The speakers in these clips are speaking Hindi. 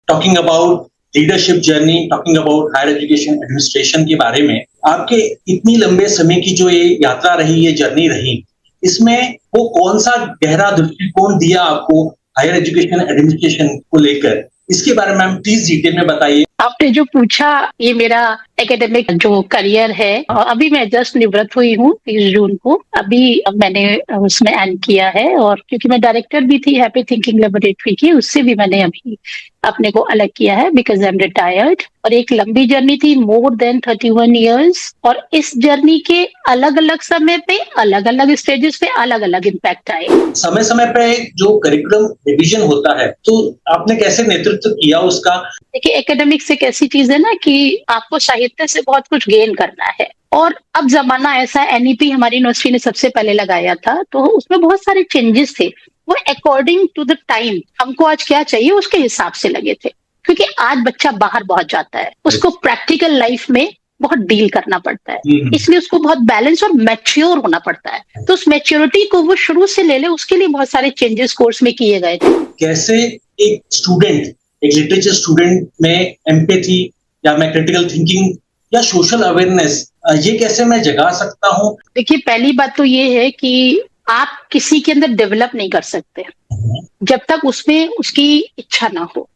Talking about leadership journey, talking about higher education administration के बारे में। आपके इतनी लंबे समय की जो ये यात्रा रही, ये जर्नी रही, इसमें वो कौन सा गहरा दृष्टिकोण दिया आपको हायर एजुकेशन एडमिनिस्ट्रेशन को लेकर, इसके बारे में हम प्लीज डिटेल में बताइए। आपने जो पूछा, ये मेरा एकेडमिक जो करियर है, और अभी मैं जस्ट निवृत्त हुई हूँ 30 जून को। अभी मैंने उसमें एंड किया है, और क्योंकि मैं डायरेक्टर भी थी हैप्पी थिंकिंग लेबोरेटरी की, उससे भी मैंने अभी अपने को अलग किया है बिकॉज आई एम रिटायर्ड। और एक लंबी जर्नी थी, मोर देन 31 ईयर्स, और इस जर्नी के अलग अलग समय पे, अलग अलग स्टेजेस पे अलग अलग इम्पैक्ट आए। समय समय पे जो करिकुलम रिवीजन होता है, तो आपने कैसे नेतृत्व किया उसका? देखिए, एकेडमिक्स एक ऐसी चीज है ना कि आपको साहित्य से बहुत कुछ गेन करना है, और अब जमाना ऐसा, एनईपी हमारी यूनिवर्सिटी ने सबसे पहले लगाया था, तो उसमें बहुत सारे चेंजेस थे। वो अकॉर्डिंग टू द टाइम, हमको आज क्या चाहिए उसके हिसाब से लगे थे। क्योंकि आज बच्चा बाहर बहुत जाता है, उसको प्रैक्टिकल लाइफ में बहुत डील करना पड़ता है, इसलिए उसको बहुत बैलेंस और मैच्योर होना पड़ता है। तो उस मैच्योरिटी को वो शुरू से ले ले, उसके लिए बहुत सारे चेंजेस कोर्स में किए गए थे। कैसे एक स्टूडेंट, एक लिटरेचर स्टूडेंट में एम्पैथी या मैं क्रिटिकल थिंकिंग या सोशल अवेयरनेस, ये कैसे मैं जगा सकता हूँ? देखिए, पहली बात तो ये है कि आप किसी के अंदर डेवलप नहीं कर सकते जब तक उसमें उसकी इच्छा ना हो।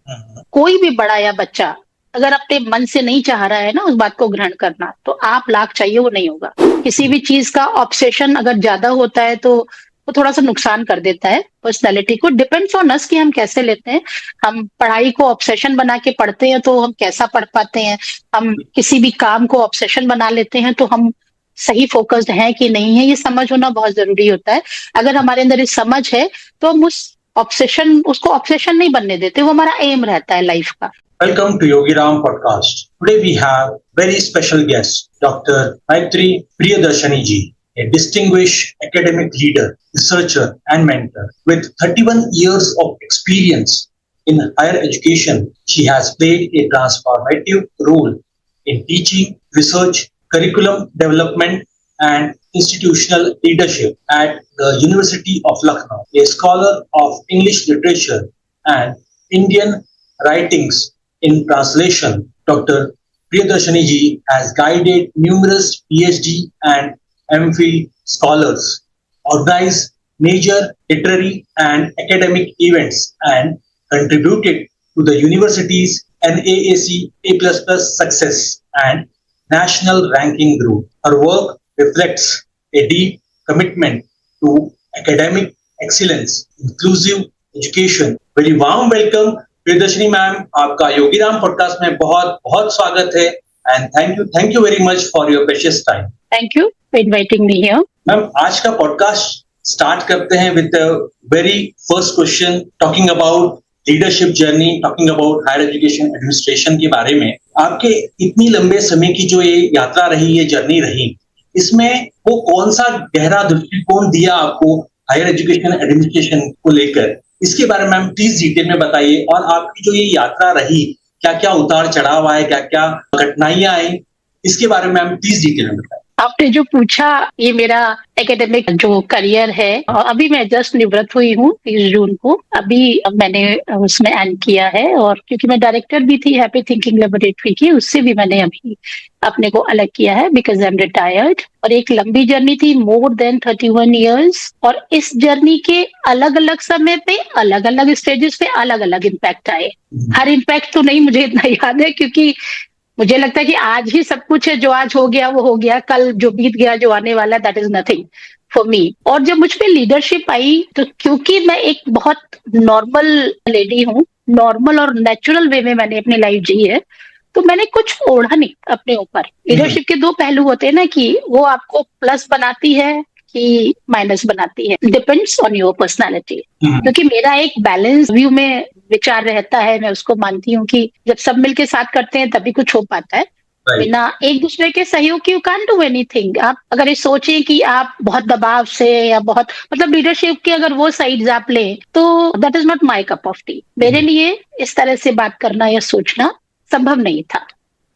कोई भी बड़ा या बच्चा अगर अपने मन से नहीं चाह रहा है ना उस बात को ग्रहण करना, तो आप लाख चाहिए वो नहीं होगा। किसी भी चीज का ऑब्सेशन अगर ज्यादा होता है तो वो थोड़ा सा नुकसान कर देता है पर्सनैलिटी को। डिपेंड्स ऑन अस कि हम कैसे लेते हैं। हम पढ़ाई को ऑब्सेशन बना के पढ़ते हैं तो हम कैसा पढ़ पाते हैं। हम किसी भी काम को ऑब्सेशन बना लेते हैं तो हम सही फोकस्ड हैं कि नहीं है, ये समझ होना बहुत जरूरी होता है। अगर हमारे अंदर ये समझ है तो हम उसको ऑब्सेशन नहीं बनने देते, वो हमारा एम रहता है लाइफ का। Welcome to Yogi Ram podcast. Today we have very special guest, Dr. Maitri Priyadarshani ji, a distinguished academic leader, researcher and mentor. With 31 years of experience in higher education, she has played a transformative role in teaching, research, curriculum development and institutional leadership at the University of Lucknow. A scholar of English literature and Indian writings in translation, Dr. Priyadarshani ji has guided numerous PhD and MPhil scholars, organized major literary and academic events, and contributed to the university's NAAC A++ success and national ranking group. Her work reflects a deep commitment to academic excellence, inclusive education. Very warm welcome Priyadarshini ma'am, आपका योगीराम पॉडकास्ट में बहुत बहुत स्वागत है, and thank you very much for your precious time. Thank you for inviting me here. Ma'am, आज का पॉडकास्ट स्टार्ट करते हैं with very first question, talking about leadership journey, talking about higher education administration के बारे में। आपके इतनी लंबे समय की जो ये यात्रा रही, ये जर्नी रही, इसमें वो कौन सा गहरा दृष्टिकोण दिया आपको हायर एजुकेशन एडमिनिस्ट्रेशन को लेकर, इसके बारे में हम प्लीज डिटेल में बताइए। और आपकी जो ये यात्रा रही, क्या क्या उतार चढ़ाव आए, क्या क्या कठिनाइयां आई, इसके बारे में हम प्लीज डिटेल में बताइए। आपने जो पूछा, ये मेरा एकेडमिक जो करियर है, और अभी मैं जस्ट निवृत्त हुई हूँ 30 जून को। अभी मैंने उसमें एंड किया है, और क्योंकि मैं डायरेक्टर भी थी हैप्पी थिंकिंग लेबोरेटरी की, उससे भी मैंने अभी अपने को अलग किया है बिकॉज आई एम रिटायर्ड। और एक लंबी जर्नी थी, मोर देन 31 ईयर्स, और इस जर्नी के अलग अलग समय पे, अलग अलग स्टेजेस पे अलग अलग इम्पैक्ट आए। हर इम्पैक्ट तो नहीं मुझे इतना याद है, क्योंकि मुझे लगता है कि आज ही सब कुछ है, जो आज हो गया वो हो गया, कल जो बीत गया, जो आने वाला, that is nothing for me. और जब मुझ पे लीडरशिप आई, तो क्योंकि मैं एक बहुत नॉर्मल लेडी हूँ, नॉर्मल और नेचुरल वे में मैंने अपनी लाइफ जी है, तो मैंने कुछ ओढ़ा नहीं अपने ऊपर। लीडरशिप के दो पहलू होते हैं ना, कि वो आपको प्लस बनाती है कि माइनस बनाती है, डिपेंड्स ऑन योर पर्सनालिटी। क्योंकि मेरा एक बैलेंस व्यू में विचार रहता है, मैं उसको मानती हूँ कि जब सब मिलके साथ करते हैं तभी कुछ हो पाता है। बिना एक दूसरे के सहयोग के यू कैन डू एनीथिंग। आप अगर ये सोचें कि आप बहुत दबाव से या बहुत लीडरशिप के अगर वो साइड्स आप लें, तो that is not my cup of T. मेरे लिए इस तरह से बात करना या सोचना संभव नहीं था।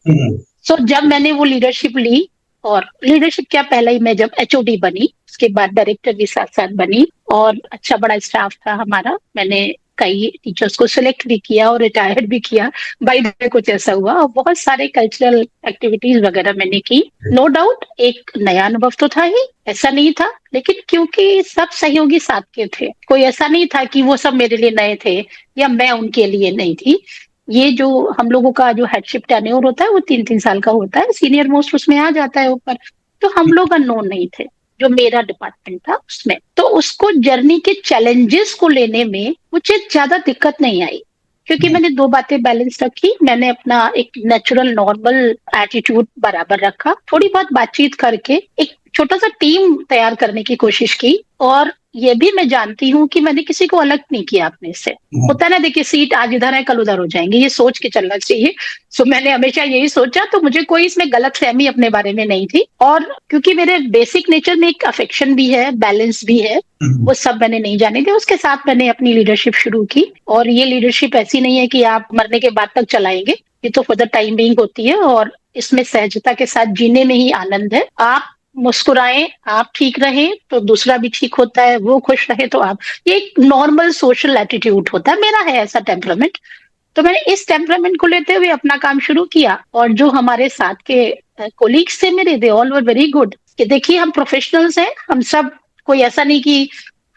सो जब मैंने वो लीडरशिप ली, और लीडरशिप क्या, पहले ही मैं जब HOD बनी, उसके बाद डायरेक्टर भी साथ साथ बनी, और अच्छा बड़ा स्टाफ था हमारा। मैंने कई टीचर्स को सिलेक्ट भी किया और रिटायर्ड भी किया, बाय द वे कुछ ऐसा हुआ, और बहुत सारे कल्चरल एक्टिविटीज वगैरह मैंने की। नो डाउट एक नया अनुभव तो था ही, ऐसा नहीं था, लेकिन क्योंकि सब सहयोगी साथ के थे, कोई ऐसा नहीं था कि वो सब मेरे लिए नए थे या मैं उनके लिए नहीं थी। ये जो हम लोगों का जो हेडशिप टेन्योर होता है वो 3-3 साल का होता है, सीनियर मोस्ट उसमें आ जाता है ऊपर, तो हम लोग अननोन नहीं थे जो मेरा डिपार्टमेंट था उसमें, तो उसको जर्नी के चैलेंजेस को लेने में मुझे ज्यादा दिक्कत नहीं आई, क्योंकि मैंने दो बातें बैलेंस रखी। मैंने अपना एक नेचुरल नॉर्मल एटीट्यूड बराबर रखा, थोड़ी बहुत बातचीत करके एक छोटा सा टीम तैयार करने की कोशिश की, और ये भी मैं जानती हूँ कि मैंने किसी को अलग नहीं किया अपने से। होता है ना, देखिए सीट आज इधर है कल उधर हो जाएंगे, ये सोच के चलना चाहिए। सो मैंने हमेशा यही सोचा, तो मुझे कोई इसमें गलतफहमी अपने बारे में नहीं थी, और क्योंकि मेरे बेसिक नेचर में एक अफेक्शन भी है, बैलेंस भी है, वो सब मैंने नहीं जाने थे। उसके साथ मैंने अपनी लीडरशिप शुरू की, और ये लीडरशिप ऐसी नहीं है कि आप मरने के बाद तक चलाएंगे, ये तो फॉर द टाइम बीइंग होती है, और इसमें सहजता के साथ जीने में ही आनंद है। आप मुस्कुराएं, आप ठीक रहें तो दूसरा भी ठीक होता है, वो खुश रहे तो आप, ये एक नॉर्मल सोशल एटीट्यूड होता है, मेरा है ऐसा टेम्परामेंट। तो मैंने इस टेम्परामेंट को लेते हुए अपना काम शुरू किया, और जो हमारे साथ के कोलीग्स थे मेरे, they all were very good. कि देखिए हम प्रोफेशनल्स हैं, हम सब, कोई ऐसा नहीं कि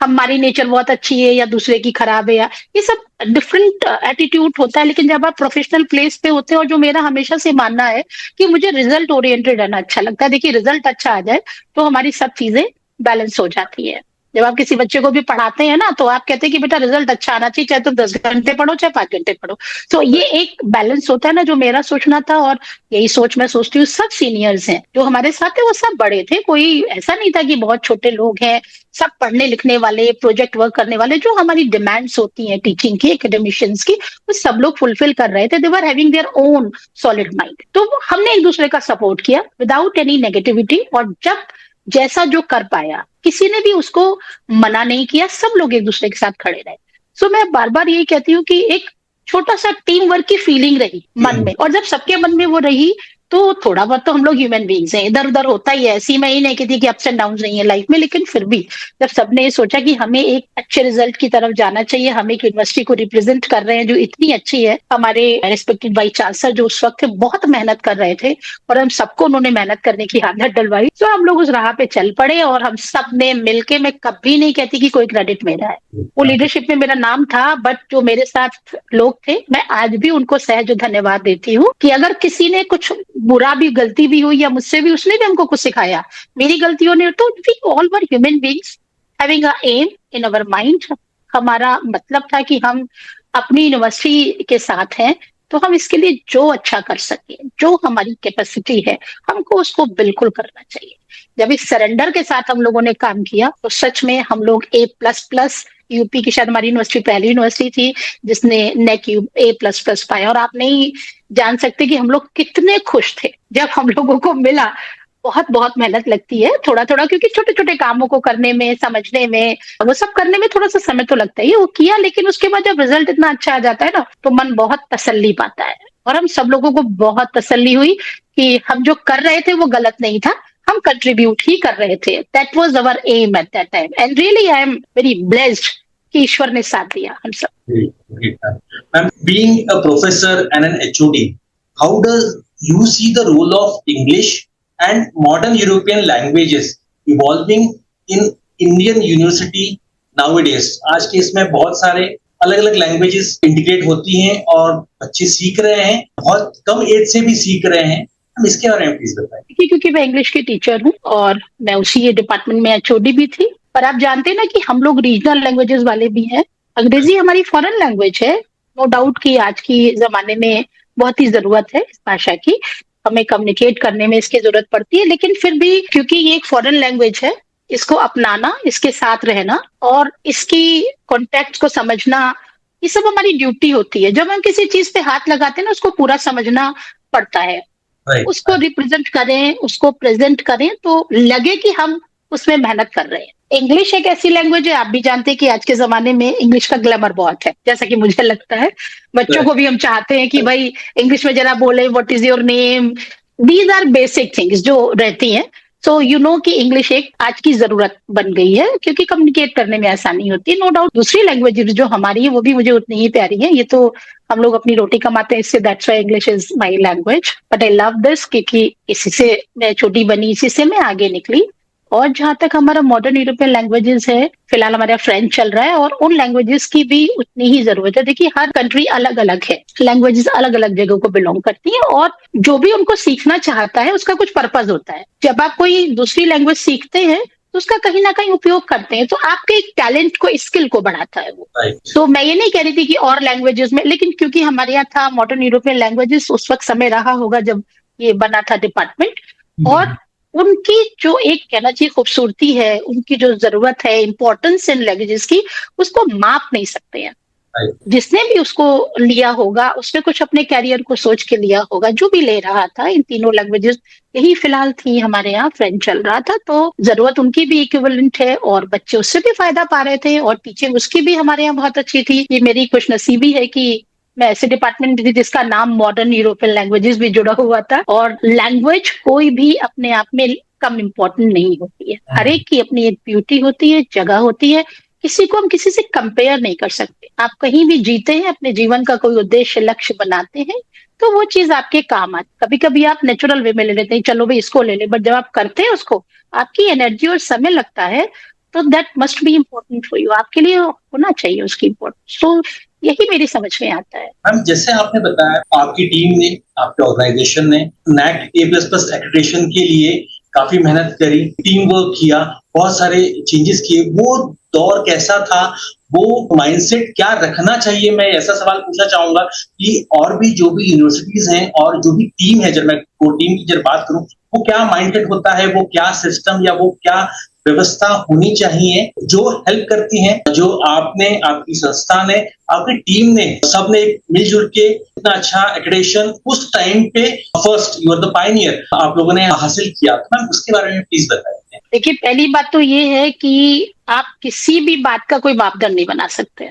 हमारी नेचर बहुत अच्छी है या दूसरे की खराब है, या ये सब डिफरेंट एटीट्यूड होता है। लेकिन जब आप प्रोफेशनल प्लेस पे होते हैं, और जो मेरा हमेशा से मानना है कि मुझे रिजल्ट ओरिएंटेड रहना अच्छा लगता है, देखिए रिजल्ट अच्छा आ जाए तो हमारी सब चीजें बैलेंस हो जाती है। जब आप किसी बच्चे को भी पढ़ाते हैं ना, तो आप कहते हैं कि बेटा रिजल्ट अच्छा आना चाहिए, चाहे तुम 10 घंटे पढ़ो चाहे 5 घंटे पढ़ो। तो ये एक बैलेंस होता है ना, जो मेरा सोचना था, और यही सोच मैं सोचती हूँ। सब सीनियर्स हैं जो हमारे साथ थे, वो सब बड़े थे, कोई ऐसा नहीं था कि बहुत छोटे लोग हैं, सब पढ़ने लिखने वाले, प्रोजेक्ट वर्क करने वाले, जो हमारी डिमांड्स होती हैं टीचिंग की, एकेडमिशियंस की, वो सब लोग फुलफिल कर रहे थे। They were having their own solid mind. तो हमने एक दूसरे का सपोर्ट किया विदाउट एनी नेगेटिविटी, और जब जैसा जो कर पाया, किसी ने भी उसको मना नहीं किया, सब लोग एक दूसरे के साथ खड़े रहे। सो मैं बार बार यही कहती हूँ कि एक छोटा सा टीम वर्क की फीलिंग रही मन में, और जब सबके मन में वो रही, तो थोड़ा बहुत तो हम लोग ह्यूमन बीइंग्स हैं, इधर उधर होता ही है, ऐसी मैं ही नहीं कहती कि अप्स एंड डाउन नहीं है लाइफ में, लेकिन फिर भी जब सबने ये सोचा कि हमें एक अच्छे रिजल्ट की तरफ जाना चाहिए, हम एक यूनिवर्सिटी को रिप्रेजेंट कर रहे हैं जो इतनी अच्छी है, हमारे रेस्पेक्टेड वाइस चांसलर जो उस वक्त बहुत मेहनत कर रहे थे, और हम सबको उन्होंने मेहनत करने की आदत डलवाई, तो हम लोग उस राह पे चल पड़े, और हम सब ने मिलके, मैं कभी नहीं कहती कि कोई क्रेडिट मेरा है, वो लीडरशिप में मेरा नाम था, बट जो मेरे साथ लोग थे, मैं आज भी उनको सहज धन्यवाद देती हूँ कि अगर किसी ने कुछ बुरा भी, गलती भी हुई, या मुझसे भी उसने भी हमको कुछ सिखाया, मेरी गलतियों ने, तो we all were human beings having a aim in our mind. हमारा मतलब था कि हम अपनी यूनिवर्सिटी के साथ हैं, तो हम इसके लिए जो अच्छा कर सके, जो हमारी कैपेसिटी है, हमको उसको बिल्कुल करना चाहिए। जब इस सरेंडर के साथ हम लोगों ने काम किया, तो सच में हम लोग A++ यूपी की शायद हमारी यूनिवर्सिटी पहली यूनिवर्सिटी थी जिसने नेक A++ पाया, और आप नहीं जान सकते कि हम लोग कितने खुश थे जब हम लोगों को मिला। बहुत बहुत मेहनत लगती है थोड़ा थोड़ा, क्योंकि छोटे छोटे कामों को करने में, समझने में, वो सब करने में थोड़ा सा समय तो लगता ही है। वो किया, लेकिन उसके बाद जब रिजल्ट इतना अच्छा आ जाता है ना, तो मन बहुत तसल्ली पाता है, और हम सब लोगों को बहुत तसल्ली हुई कि हम जो कर रहे थे वो गलत नहीं था, हम कंट्रीब्यूट ही कर रहे थे। That was our aim at that time, and really I am very blessed कि ईश्वर ने साथ दिया हम सब। Great, great, ma'am. Ma'am, being a professor and an HOD, how does you see the role of English and modern European languages evolving in Indian university nowadays? आज के इसमें बहुत सारे अलग अलग लैंग्वेजेस इंटीग्रेट होती हैं और बच्चे सीख रहे हैं, बहुत कम एज से भी सीख रहे हैं। हम इसके बारे में प्लीज बताएं। क्योंकि मैं इंग्लिश की टीचर हूँ और मैं उसी डिपार्टमेंट में HOD भी थी, पर आप जानते हैं ना कि हम लोग रीजनल लैंग्वेजेस वाले भी हैं। अंग्रेजी हमारी फॉरेन लैंग्वेज है, नो डाउट कि आज की जमाने में बहुत ही जरूरत है इस भाषा की, हमें कम्युनिकेट करने में इसकी जरूरत पड़ती है, लेकिन फिर भी क्योंकि ये एक फॉरेन लैंग्वेज है, इसको अपनाना, इसके साथ रहना और इसकी कॉन्टेक्ट को समझना, ये सब हमारी ड्यूटी होती है। जब हम किसी चीज पे हाथ लगाते हैं ना, उसको पूरा समझना पड़ता है, उसको रिप्रेजेंट करें, उसको प्रेजेंट करें, तो लगे कि हम उसमें मेहनत कर रहे हैं। इंग्लिश एक ऐसी लैंग्वेज है, आप भी जानते हैं कि आज के जमाने में इंग्लिश का ग्लैमर बहुत है, जैसा कि मुझे लगता है। बच्चों को भी हम चाहते हैं कि भाई इंग्लिश में जरा बोले, what is your name, these are basic things जो रहती हैं। सो यू नो कि इंग्लिश एक आज की जरूरत बन गई है क्योंकि कम्युनिकेट करने में आसानी होती है। नो डाउट दूसरी लैंग्वेज जो हमारी है वो भी मुझे उतनी ही प्यारी है। ये तो हम लोग अपनी रोटी कमाते हैं इससे, that's why English is my language, but I love this क्योंकि इसी से मैं छोटी बनी, इसी से मैं आगे निकली। और जहां तक हमारा मॉडर्न यूरोपियन लैंग्वेजेस है, फिलहाल हमारा फ्रेंच चल रहा है और उन लैंग्वेजेस की भी उतनी ही जरूरत है। देखिए हर कंट्री अलग अलग है, लैंग्वेजेस अलग अलग जगहों को बिलोंग करती है और जो भी उनको सीखना चाहता है उसका कुछ पर्पज होता है। जब आप कोई दूसरी लैंग्वेज सीखते हैं तो उसका कहीं ना कहीं उपयोग करते हैं, तो आपके टैलेंट को, स्किल को बढ़ाता है वो। तो मैं ये नहीं कह रही थी कि और लैंग्वेजेस में, लेकिन क्योंकि हमारे यहाँ था मॉडर्न यूरोपियन लैंग्वेजेस, उस वक्त समय रहा होगा जब ये बना था डिपार्टमेंट, और उनकी जो एक कहना चाहिए खूबसूरती है, उनकी जो जरूरत है, इंपॉर्टेंस इन लैंग्वेजेस की, उसको माप नहीं सकते हैं। जिसने भी उसको लिया होगा उसने कुछ अपने कैरियर को सोच के लिया होगा। जो भी ले रहा था इन तीनों लैंग्वेजेस, यही फिलहाल थी हमारे यहाँ, फ्रेंच चल रहा था, तो जरूरत उनकी भी इक्विवेलेंट है और बच्चे उससे भी फायदा पा रहे थे और टीचिंग उसकी भी हमारे यहाँ बहुत अच्छी थी। ये मेरी खुशनसीबी है कि मैं ऐसे डिपार्टमेंट में थी जिसका नाम मॉडर्न यूरोपियन लैंग्वेजेस भी जुड़ा हुआ था। और लैंग्वेज कोई भी अपने आप में कम इम्पोर्टेंट नहीं होती है, हर एक की अपनी एक ब्यूटी होती है, जगह होती है, किसी को हम किसी से कंपेयर नहीं कर सकते। आप कहीं भी जीते हैं, अपने जीवन का कोई उद्देश्य लक्ष्य बनाते हैं, तो वो चीज आपके काम आती। कभी कभी आप नेचुरल वे में ले लेते हैं, चलो भाई इसको ले ले, बट जब आप करते हैं उसको, आपकी एनर्जी और समय लगता है, तो that must be important for you, आपके लिए होना चाहिए उसकी इम्पोर्टेंस। तो यही मेरी समझ में आता है। मैम जैसे आपने बताया आपकी टीम ने, आपके ऑर्गेनाइजेशन ने NAAC A++ एक्रेडिटेशन के लिए काफी मेहनत करी, टीम वर्क किया, बहुत सारे चेंजेस किए। वो दौर कैसा था, वो माइंडसेट क्या रखना चाहिए? मैं ऐसा सवाल पूछना चाहूंगा कि और भी जो भी यूनिवर्सिटीज हैं और जो भी टीम है, जब मैं टीम की जब बात करूं, वो क्या माइंडसेट होता है, वो क्या सिस्टम या वो क्या व्यवस्था होनी चाहिए जो हेल्प करती है, जो आपने, आपकी संस्था ने, आपकी टीम ने, सबने मिलजुल के इतना अच्छा एक्रेडिटेशन उस टाइम पे first, you are the pioneer, आप लोगों ने हासिल किया। तो मैम उसके बारे में प्लीज बताइए। देखिए पहली बात तो ये है कि आप किसी भी बात का कोई मापदंड नहीं बना सकते।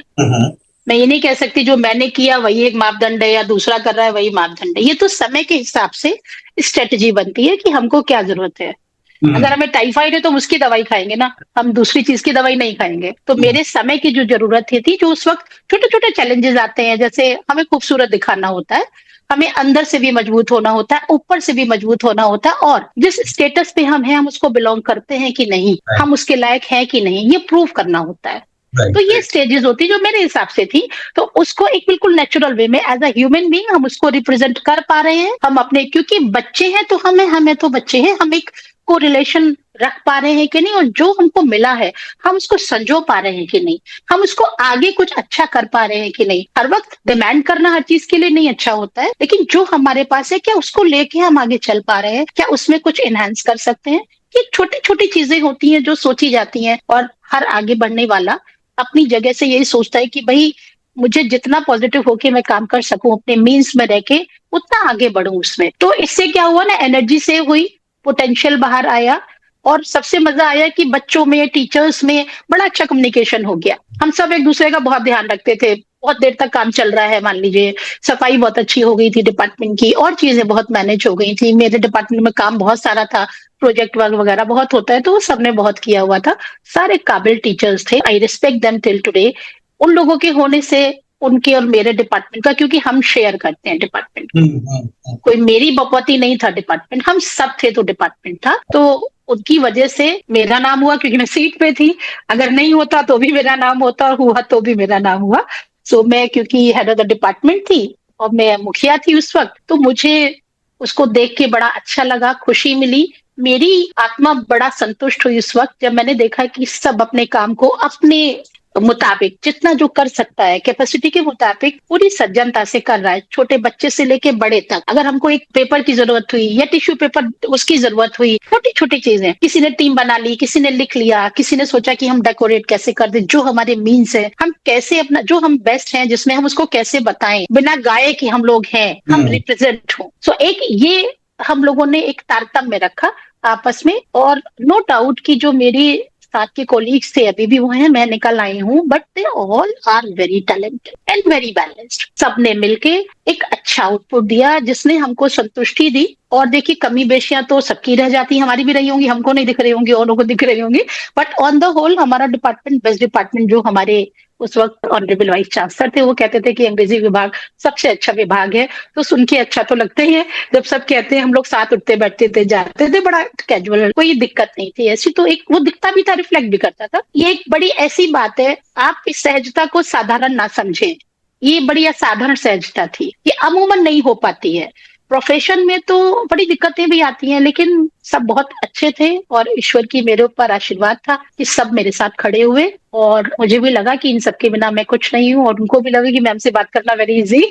मैं ये नहीं कह सकती जो मैंने किया वही एक मापदंड है या दूसरा कर रहा है वही मापदंड है। ये तो समय के हिसाब से स्ट्रेटजी बनती है कि हमको क्या जरूरत है। अगर हमें टाइफाइड है तो हम उसकी दवाई खाएंगे ना, हम दूसरी चीज की दवाई नहीं खाएंगे। तो मेरे समय की जो जरूरत थी, जो उस वक्त छोटे छोटे चैलेंजेस आते हैं, जैसे हमें खूबसूरत दिखाना होता है, हमें अंदर से भी मजबूत होना होता है, ऊपर से भी मजबूत होना होता है, और जिस स्टेटस पे हम हैं, हम उसको बिलोंग करते हैं कि नहीं, हम उसके लायक हैं कि नहीं, ये प्रूव करना होता है। तो ये स्टेजेस होती जो मेरे हिसाब से थी, तो उसको एक बिल्कुल नेचुरल वे में एज अ ह्यूमन बीइंग हम उसको रिप्रेजेंट कर पा रहे हैं। हम अपने, क्योंकि बच्चे हैं तो हमें तो बच्चे हैं, हम एक को रिलेशन रख पा रहे हैं कि नहीं, और जो हमको मिला है हम उसको संजो पा रहे हैं कि नहीं, हम उसको आगे कुछ अच्छा कर पा रहे हैं कि नहीं। हर वक्त डिमांड करना हर चीज के लिए नहीं अच्छा होता है, लेकिन जो हमारे पास है क्या उसको लेके हम आगे चल पा रहे हैं, क्या उसमें कुछ एनहांस कर सकते हैं। ये छोटी छोटी चीजें होती हैं जो सोची जाती हैं, और हर आगे बढ़ने वाला अपनी जगह से यही सोचता है कि भाई मुझे जितना पॉजिटिव होके मैं काम कर सकूं अपने मीन्स में रह के, उतना आगे बढ़ूं उसमें। तो इससे क्या हुआ ना, एनर्जी सेव हुई, पोटेंशियल बाहर आया, और सबसे मजा आया कि बच्चों में, टीचर्स में बड़ा अच्छा कम्युनिकेशन हो गया। हम सब एक दूसरे का बहुत ध्यान रखते थे, बहुत देर तक काम चल रहा है, मान लीजिए सफाई बहुत अच्छी हो गई थी डिपार्टमेंट की, और चीजें बहुत मैनेज हो गई थी। मेरे डिपार्टमेंट में काम बहुत सारा था, प्रोजेक्ट वर्क वगैरह बहुत होता है, तो वो सबने बहुत किया हुआ था। सारे काबिल टीचर्स थे, I respect them till today. उन लोगों के होने से उनके और मेरे डिपार्टमेंट का, क्योंकि हम शेयर करते हैं डिपार्टमेंट, कोई मेरी बपौती नहीं था डिपार्टमेंट, हम सब थे तो डिपार्टमेंट था। तो उनकी वजह से मेरा नाम हुआ क्योंकि मैं सीट पे थी, अगर नहीं होता तो भी मेरा नाम होता और हुआ तो भी मेरा नाम हुआ। सो मैं क्योंकि हेड ऑफ द डिपार्टमेंट थी और मैं मुखिया थी उस वक्त, तो मुझे उसको देख के बड़ा अच्छा लगा, खुशी मिली, मेरी आत्मा बड़ा संतुष्ट हुई उस वक्त जब मैंने देखा कि सब अपने काम को अपने मुताबिक जितना जो कर सकता है, कैपेसिटी के मुताबिक पूरी सज्जनता से कर रहा है, छोटे बच्चे से लेके बड़े तक। अगर हमको एक पेपर की जरूरत हुई या टिश्यू पेपर उसकी जरूरत हुई, छोटी छोटी चीजें, किसी ने टीम बना ली, किसी ने लिख लिया, किसी ने सोचा कि हम डेकोरेट कैसे कर दे, जो हमारे मीन्स है, हम कैसे अपना जो हम बेस्ट हैं जिसमें हम उसको कैसे बताएं बिना गाए कि हम लोग हैं, हम रिप्रेजेंट हो। सो एक ये हम लोगों ने एक तारतम्य रखा आपस में, और नो डाउट कि जो मेरी साथ के कोलीग्स थे, अभी भी वो हैं, मैं निकल आई हूँ, but they all are very talented and very balanced. सबने मिलके एक अच्छा आउटपुट दिया जिसने हमको संतुष्टि दी। और देखिए, कमी बेशियां तो सबकी रह जाती हैं, हमारी भी रही होंगी, हमको नहीं दिख रही होंगी, औरों को दिख रही होंगी, बट ऑन द होल हमारा डिपार्टमेंट बेस्ट डिपार्टमेंट। जो हमारे उस वक्त ऑनरेबल वाइस चांसलर थे, वो कहते थे कि अंग्रेजी विभाग सबसे अच्छा विभाग है। तो सुन के अच्छा तो लगता ही है, जब सब कहते हैं। हम लोग साथ उठते बैठते थे, जाते थे, बड़ा कैजुअल, कोई दिक्कत नहीं थी ऐसी। तो एक वो दिखता भी था, रिफ्लेक्ट भी करता था। ये एक बड़ी ऐसी बात है, आप इस सहजता को साधारण ना समझें। ये बड़ी असाधारण सहजता थी, ये अमूमन नहीं हो पाती है। प्रोफेशन में तो बड़ी दिक्कतें भी आती हैं, लेकिन सब बहुत अच्छे थे और ईश्वर की मेरे ऊपर आशीर्वाद था कि सब मेरे साथ खड़े हुए। और मुझे भी लगा कि इन सबके बिना मैं कुछ नहीं हूँ, और उनको भी लगा कि मैम से बात करना वेरी इजी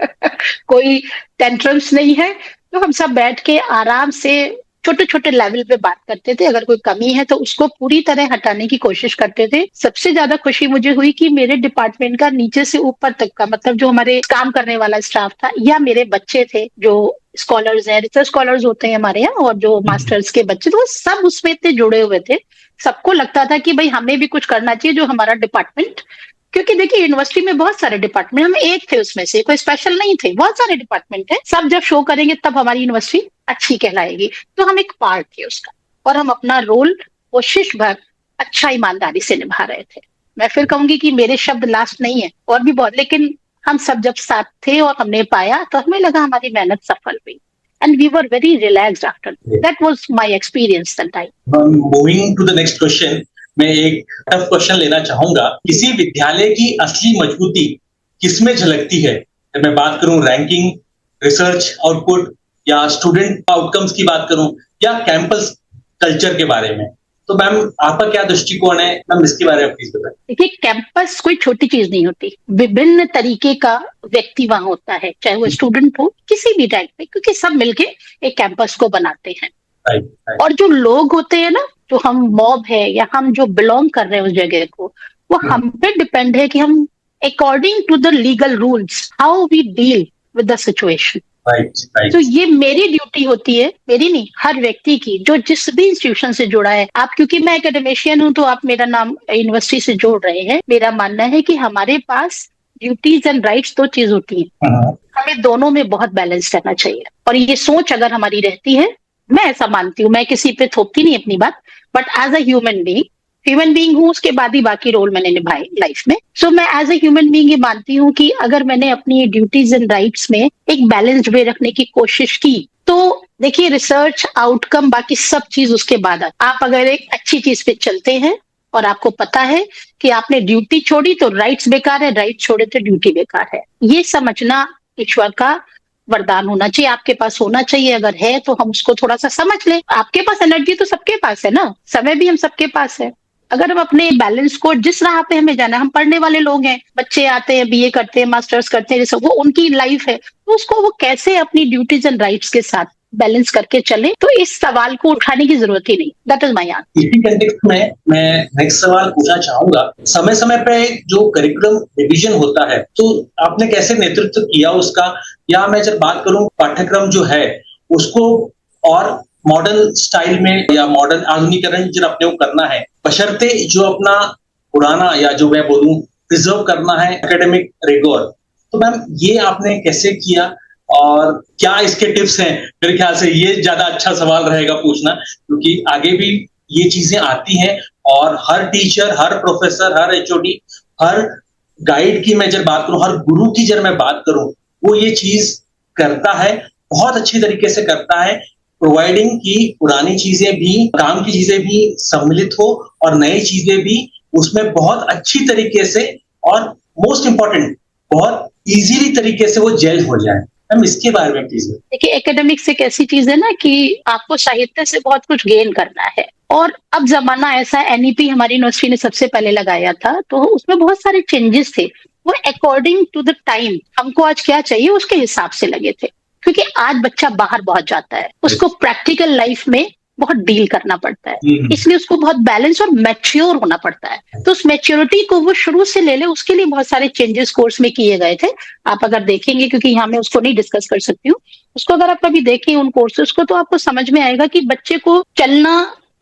कोई टेंट्रम्स नहीं है। तो हम सब बैठ के आराम से छोटे छोटे लेवल पे बात करते थे। अगर कोई कमी है तो उसको पूरी तरह हटाने की कोशिश करते थे। सबसे ज्यादा खुशी मुझे हुई कि मेरे डिपार्टमेंट का नीचे से ऊपर तक का, मतलब जो हमारे काम करने वाला स्टाफ था या मेरे बच्चे थे जो स्कॉलर्स हैं, रिसर्च स्कॉलर्स होते हैं हमारे यहाँ, और जो मास्टर्स के बच्चे थे, वो सब उसमें इतने जुड़े हुए थे। सबको लगता था कि भाई हमें भी कुछ करना चाहिए जो हमारा डिपार्टमेंट, क्योंकि देखिए यूनिवर्सिटी में बहुत सारे डिपार्टमेंट, हम एक थे उसमें से, कोई स्पेशल नहीं थे, बहुत सारे डिपार्टमेंट है। सब जब शो करेंगे तब हमारी यूनिवर्सिटी अच्छी कहलाएगी। तो हम एक पार्ट थे उसका, और हम अपना रोल कोशिश भर अच्छा ईमानदारी से निभा रहे थे। मैं फिर कहूंगी कि मेरे शब्द लास्ट नहीं है, और भी बहुत, लेकिन हम सब जब साथ थे और हमने पाया तो हमें लगा हमारी मेहनत सफल हुई। And we were very relaxed after that. Was my experience that time. Moving to the next question, मैं एक टफ क्वेश्चन लेना चाहूंगा। किसी विद्यालय की असली मजबूती किसमें झलकती है? मैं बात करूं रैंकिंग, रिसर्च आउटपुट, या स्टूडेंट आउटकम्स की बात करूं, या कैंपस कल्चर के बारे में। तो मैम, आपका क्या दृष्टिकोण है? मैम, इसके बारे में प्लीज बताएं। देखिए, कैंपस कोई छोटी चीज नहीं होती। विभिन्न तरीके का व्यक्ति वहां होता है, चाहे वो स्टूडेंट हो किसी भी टाइप पे, क्योंकि सब मिलके एक कैंपस को बनाते हैं। और जो लोग होते हैं ना, जो हम मॉब है या हम जो बिलोंग कर रहे हैं उस जगह को, वो हम पे डिपेंड है कि हम according to the legal rules how we deal with the situation. तो ये मेरी ड्यूटी होती है, मेरी नहीं, हर व्यक्ति की, जो जिस भी इंस्टीट्यूशन से जुड़ा है। आप, क्योंकि मैं एकेडमिशियन हूं तो आप मेरा नाम यूनिवर्सिटी से जोड़ रहे हैं। मेरा मानना है कि हमारे पास ड्यूटीज एंड राइट्स दो चीज होती है, हमें दोनों में बहुत बैलेंस रहना चाहिए। और ये सोच अगर हमारी रहती है, मैं ऐसा मानती हूँ, मैं किसी पे थोपती नहीं अपनी बात, but as a human being हूँ, उसके बाद ही बाकी रोल मैंने निभाए लाइफ में। सो मैं एज अ ह्यूमन बीइंग ये मानती हूँ कि अगर मैंने अपनी ड्यूटीज एंड राइट्स में एक बैलेंस्ड वे रखने की कोशिश की, तो देखिए रिसर्च आउटकम बाकी सब चीज उसके बाद आप अगर एक अच्छी चीज पे चलते हैं और आपको पता है कि आपने ड्यूटी छोड़ी तो राइट्स बेकार है, राइट छोड़े तो ड्यूटी बेकार है, ये समझना ईश्वर का वरदान होना चाहिए, आपके पास होना चाहिए। अगर है तो हम उसको थोड़ा सा समझ लें। आपके पास एनर्जी तो सबके पास है ना, समय भी हम सबके पास है। अगर हम अपने बैलेंस को, जिस राह पे हमें जाना है, हम पढ़ने वाले लोग हैं, बच्चे आते हैं, बीए करते हैं, मास्टर्स करते हैं, वो उनकी लाइफ है, तो उसको वो कैसे अपनी ड्यूटीज एंड राइट्स के साथ बैलेंस करके चले, तो इस सवाल को उठाने की जरूरत ही नहीं। That is my answer. इसी कंटेक्स्ट में मैं नेक्स्ट सवाल पूछना चाहूंगा। समय समय पे जो करिकुलम रिवीजन होता है, तो आपने कैसे नेतृत्व किया उसका? या मैं जब बात करूं पाठ्यक्रम जो है उसको और मॉडर्न स्टाइल में या मॉडर्न आधुनिकीकरण जब अपने को करना है, बशर्ते जो अपना पुराना, या जो मैं बोलूं प्रिजर्व करना है एकेडमिक रिगोर, तो मैम ये आपने कैसे किया और क्या इसके टिप्स हैं? मेरे ख्याल से ये ज्यादा अच्छा सवाल रहेगा पूछना, क्योंकि आगे भी ये चीजें आती हैं और हर टीचर, हर प्रोफेसर, हर एचओडी, हर गाइड की मैं जब बात करूं, हर गुरु की जब मैं बात करूं, वो ये चीज करता है, बहुत अच्छी तरीके से करता है, प्रोवाइडिंग की पुरानी चीजें भी, काम की चीजें भी सम्मिलित हो और नई चीजें भी उसमें बहुत अच्छी तरीके से और मोस्ट इंपॉर्टेंट बहुत इजीली तरीके से वो जेल हो जाए। हम इसके बारे में प्लीज। देखिए, एकेडमिक्स एक ऐसी चीज है ना कि आपको साहित्य से बहुत कुछ गेन करना है, और अब जमाना ऐसा, एनईपी हमारी यूनिवर्सिटी ने सबसे पहले लगाया था, तो उसमें बहुत सारे चेंजेस थे, वो अकॉर्डिंग टू द टाइम, हमको आज क्या चाहिए उसके हिसाब से लगे थे। क्योंकि आज बच्चा बाहर बहुत जाता है, उसको प्रैक्टिकल लाइफ में बहुत डील करना पड़ता है, इसलिए उसको बहुत बैलेंस और मैच्योर होना पड़ता है। तो उस मैच्योरिटी को वो शुरू से ले ले, उसके लिए बहुत सारे चेंजेस कोर्स में किए गए थे। आप अगर देखेंगे, क्योंकि यहाँ मैं उसको नहीं डिस्कस कर सकती हूँ, उसको अगर आप कभी देखें उन कोर्सेज को, तो आपको समझ में आएगा कि बच्चे को चलना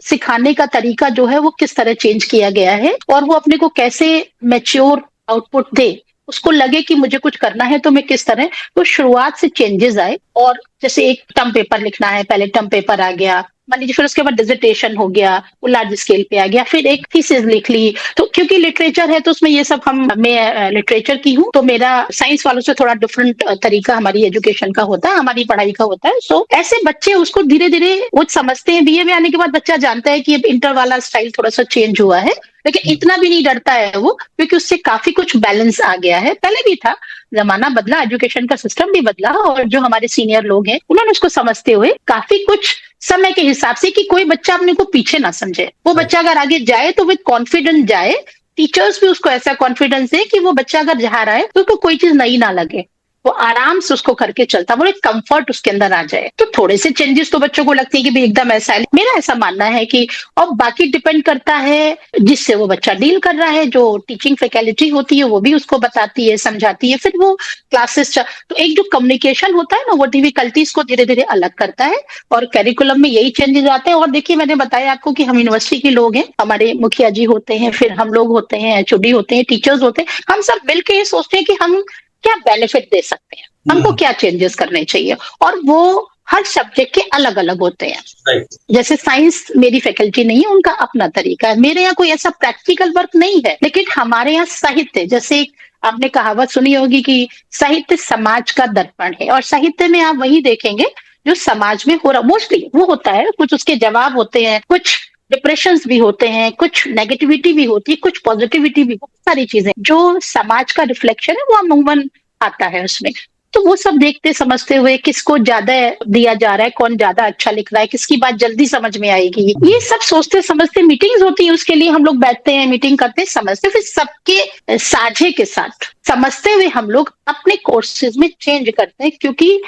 सिखाने का तरीका जो है वो किस तरह चेंज किया गया है और वो अपने को कैसे मैच्योर आउटपुट दे, उसको लगे कि मुझे कुछ करना है तो मैं किस तरह, तो शुरुआत से चेंजेस आए। और जैसे एक टर्म पेपर लिखना है, पहले टर्म पेपर आ गया, मान लीजिए, फिर उसके बाद डिसर्टेशन हो गया, वो लार्ज स्केल पे आ गया, फिर एक थीसिस लिख ली। तो क्योंकि लिटरेचर है तो उसमें ये सब मैं लिटरेचर की हूँ, तो मेरा साइंस वालों से थोड़ा डिफरेंट तरीका हमारी एजुकेशन का होता है, हमारी पढ़ाई का होता है। सो ऐसे बच्चे उसको धीरे धीरे वो समझते हैं। बीए में आने के बाद बच्चा जानता है कि अब इंटर वाला स्टाइल थोड़ा सा चेंज हुआ है, लेकिन इतना भी नहीं डरता है वो, क्योंकि उससे काफी कुछ बैलेंस आ गया है। पहले भी था, जमाना बदला, एजुकेशन का सिस्टम भी बदला, और जो हमारे सीनियर लोग हैं उन्होंने उसको समझते हुए काफी कुछ समय के हिसाब से, कि कोई बच्चा अपने को पीछे ना समझे, वो बच्चा अगर आगे जाए तो विद कॉन्फिडेंस जाए, टीचर्स भी उसको ऐसा कॉन्फिडेंस दे कि वो बच्चा अगर जा रहा है तो उसको कोई चीज नई ना लगे, वो आराम से उसको करके चलता, वो एक कंफर्ट उसके अंदर आ जाए। तो थोड़े से चेंजेस तो बच्चों को लगते हैं कि भाई एकदम ऐसा है, मेरा ऐसा मानना है कि, और बाकी डिपेंड करता है जिससे वो बच्चा डील कर रहा है, जो टीचिंग फैकल्टी होती है वो भी उसको बताती है, समझाती है, फिर वो क्लासेस। तो एक जो कम्युनिकेशन होता है ना, वो डिफिकल्टीज को धीरे धीरे अलग करता है, और करिकुलम में यही चेंजेस आते हैं। और देखिए, मैंने बताया आपको कि हम यूनिवर्सिटी के लोग हैं, हमारे मुखिया जी होते हैं, फिर हम लोग होते हैं, एचओडी होते हैं, टीचर्स होते हैं, हम सब मिलकर ये सोचते हैं कि हम क्या बेनिफिट दे सकते हैं, हमको क्या चेंजेस करने चाहिए, और वो हर सब्जेक्ट के अलग अलग होते हैं। Right. जैसे साइंस मेरी फैकल्टी नहीं है, उनका अपना तरीका है, मेरे यहाँ कोई ऐसा प्रैक्टिकल वर्क नहीं है, लेकिन हमारे यहाँ साहित्य, जैसे आपने कहावत सुनी होगी कि साहित्य समाज का दर्पण है, और साहित्य में आप वही देखेंगे जो समाज में हो रहा, मोस्टली वो होता है, कुछ उसके जवाब होते हैं, कुछ डिप्रेशंस भी होते हैं, कुछ नेगेटिविटी भी होती है, कुछ पॉजिटिविटी भी, बहुत सारी चीजें जो समाज का रिफ्लेक्शन है वो अमूमन आता है उसमें। तो वो सब देखते समझते हुए, किसको ज्यादा दिया जा रहा है, कौन ज्यादा अच्छा लिख रहा है, किसकी बात जल्दी समझ में आएगी, ये सब सोचते समझते मीटिंग्स होती है, उसके लिए हम लोग बैठते हैं, मीटिंग करते हैं, समझते, फिर सबके साझे के साथ समझते हुए हम लोग अपने कोर्सेज में चेंज करते हैं, क्योंकि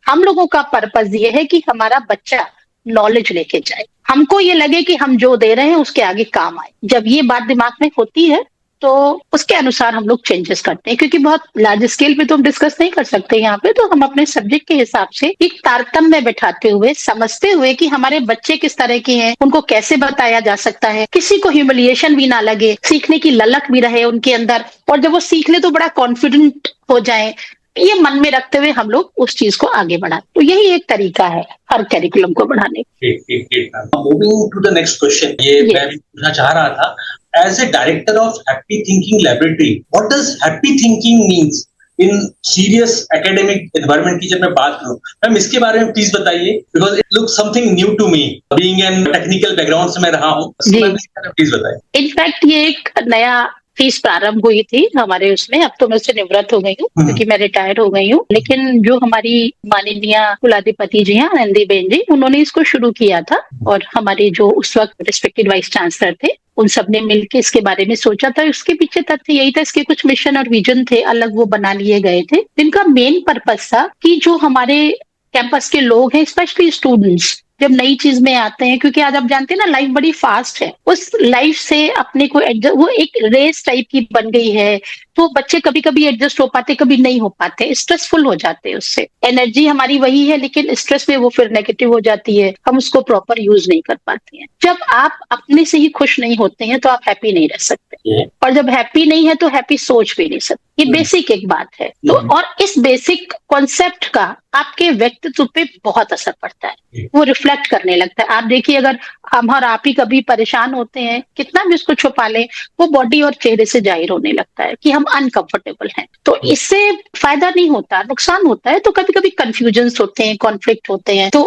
हम लोगों का पर्पज ये है कि हमारा बच्चा नॉलेज लेके जाए, हमको ये लगे कि हम जो दे रहे हैं उसके आगे काम आए। जब ये बात दिमाग में होती है तो उसके अनुसार हम लोग चेंजेस करते हैं, क्योंकि बहुत लार्ज स्केल पे तो हम डिस्कस नहीं कर सकते यहाँ पे, तो हम अपने सब्जेक्ट के हिसाब से एक तारतम्य बैठाते हुए, समझते हुए कि हमारे बच्चे किस तरह के हैं, उनको कैसे बताया जा सकता है, किसी को ह्यूमिलिएशन भी ना लगे, सीखने की ललक भी रहे उनके अंदर, और जब वो सीख ले तो बड़ा कॉन्फिडेंट हो जाए, ये मन में रखते हुए हम लोग उस चीज को आगे बढ़ाते। तो यही एक तरीका है हर कैरिकुलम को बढ़ाने का। Moving to the next question, ये मैं भी पूछना चाह रहा था, as a director of happy thinking laboratory, what does happy thinking means in serious academic environment की जब मैं बात करूं, मैम इसके बारे में प्लीज बताइए, because it looks something new to me, being an technical background से मैं रहा हूं, प्लीज बताइए। इनफैक्ट ये एक नया फीस प्रारंभ हुई थी हमारे उसमें, अब तो मैं उससे निवृत्त हो गई हूँ क्योंकि मैं रिटायर हो गई हूँ, लेकिन जो हमारी माननीय कुलाधिपति जी हैं, आनंदीबेन जी, उन्होंने इसको शुरू किया था, और हमारे जो उस वक्त रिस्पेक्टेड वाइस चांसलर थे, उन सबने मिलकर इसके बारे में सोचा था। इसके पीछे तथ्य यही था, इसके कुछ मिशन और विजन थे अलग, वो बना लिए गए थे, जिनका मेन पर्पस था कि जो हमारे कैंपस के लोग हैं, स्पेशली स्टूडेंट्स, जब नई चीज में आते हैं, क्योंकि आज आप जानते हैं ना, लाइफ बड़ी फास्ट है, उस लाइफ से अपने को एडजस्ट, वो एक रेस टाइप की बन गई है, तो बच्चे कभी कभी एडजस्ट हो पाते, कभी नहीं हो पाते, स्ट्रेसफुल हो जाते हैं, उससे एनर्जी हमारी वही है, लेकिन स्ट्रेस में वो फिर नेगेटिव हो जाती है, हम उसको प्रॉपर यूज नहीं कर पाते हैं। जब आप अपने से ही खुश नहीं होते हैं तो आप हैप्पी नहीं रह सकते, और जब हैप्पी नहीं है तो हैप्पी सोच भी नहीं सकते। ये बेसिक एक बात है। तो और इस बेसिक कॉन्सेप्ट का आपके व्यक्तित्व पे बहुत असर पड़ता है, वो रिफ्लेक्ट करने लगता है। आप देखिए, अगर हम और आप ही कभी परेशान होते हैं, कितना भी उसको छुपा लें, वो बॉडी और चेहरे से जाहिर होने लगता है कि हम अनकंफर्टेबल हैं। तो इससे फायदा नहीं होता, नुकसान होता है। तो कभी कभी कंफ्यूजन होते हैं, कॉन्फ्लिक्ट होते हैं, तो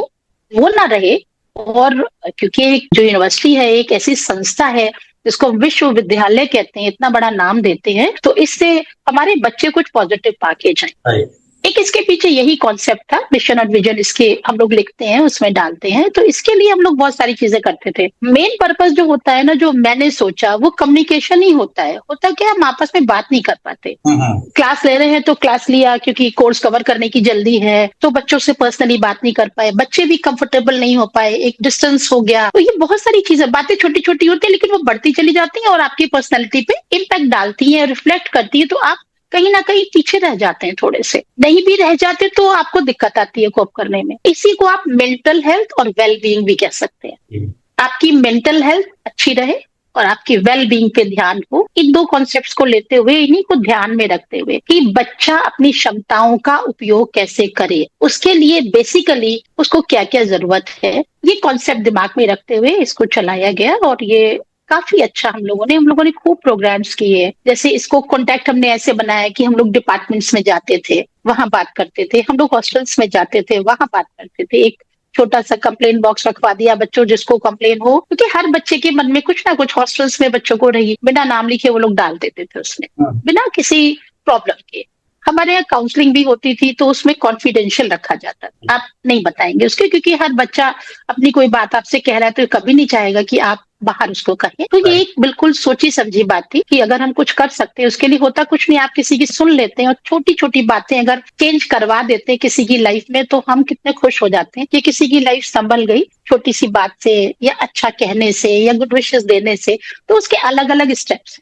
वो ना रहे। और क्योंकि जो यूनिवर्सिटी है एक ऐसी संस्था है जिसको विश्वविद्यालय कहते हैं, इतना बड़ा नाम देते हैं, तो इससे हमारे बच्चे कुछ पॉजिटिव पाके जाएं। एक इसके पीछे यही कॉन्सेप्ट था, मिशन और विजन इसके हम लोग लिखते हैं, उसमें डालते हैं। तो इसके लिए हम लोग बहुत सारी चीजें करते थे। मेन पर्पस जो होता है ना, जो मैंने सोचा, वो कम्युनिकेशन ही होता है। होता क्या, हम आपस में बात नहीं कर पाते। क्लास ले रहे हैं तो क्लास लिया, क्योंकि कोर्स कवर करने की जल्दी है, तो बच्चों से पर्सनली बात नहीं कर पाए, बच्चे भी कंफर्टेबल नहीं हो पाए, एक डिस्टेंस हो गया। तो ये बहुत सारी चीजें, बातें छोटी छोटी होती है, लेकिन वो बढ़ती चली जाती है और आपकी पर्सनैलिटी पे इम्पैक्ट डालती है, रिफ्लेक्ट करती है। तो आप कहीं ना कहीं पीछे रह जाते हैं, थोड़े से नहीं भी रह जाते तो आपको दिक्कत आती है कोप करने में। इसी को आप मेंटल हेल्थ और वेल बीइंग भी कह सकते हैं। आपकी मेंटल हेल्थ अच्छी रहे और आपकी वेल बीइंग पे ध्यान हो। इन दो कॉन्सेप्ट्स को लेते हुए, इन्हीं को ध्यान में रखते हुए कि बच्चा अपनी क्षमताओं का उपयोग कैसे करे, उसके लिए बेसिकली उसको क्या क्या जरूरत है, ये कॉन्सेप्ट दिमाग में रखते हुए इसको चलाया गया। और ये काफी अच्छा हम लोगों ने खूब प्रोग्राम्स किए। जैसे इसको कॉन्टेक्ट हमने ऐसे बनाया कि हम लोग डिपार्टमेंट्स में जाते थे, वहां बात करते थे, हम लोग हॉस्टल्स में जाते थे, वहां बात करते थे। एक छोटा सा कंप्लेन बॉक्स रखवा दिया, बच्चों जिसको कंप्लेन हो, क्योंकि हर बच्चे के मन में कुछ ना कुछ हॉस्टल्स में बच्चों को रही, बिना नाम लिखे वो लोग डाल देते थे उसमें, बिना किसी प्रॉब्लम के। हमारे यहाँ काउंसलिंग भी होती थी तो उसमें कॉन्फिडेंशियल रखा जाता था, आप नहीं बताएंगे उसके, क्योंकि हर बच्चा अपनी कोई बात आपसे कह रहा है तो कभी नहीं चाहेगा कि आप बाहर उसको कहें। तो ये एक बिल्कुल सोची समझी बात थी कि अगर हम कुछ कर सकते हैं उसके लिए होता कुछ नहीं, आप किसी की सुन लेते हैं और छोटी छोटी बातें अगर चेंज करवा देते हैं किसी की लाइफ में तो हम कितने खुश हो जाते हैं कि किसी की लाइफ संभल गई छोटी सी बात से, या अच्छा कहने से, या गुड विशेस देने से। तो उसके अलग अलग स्टेप्स,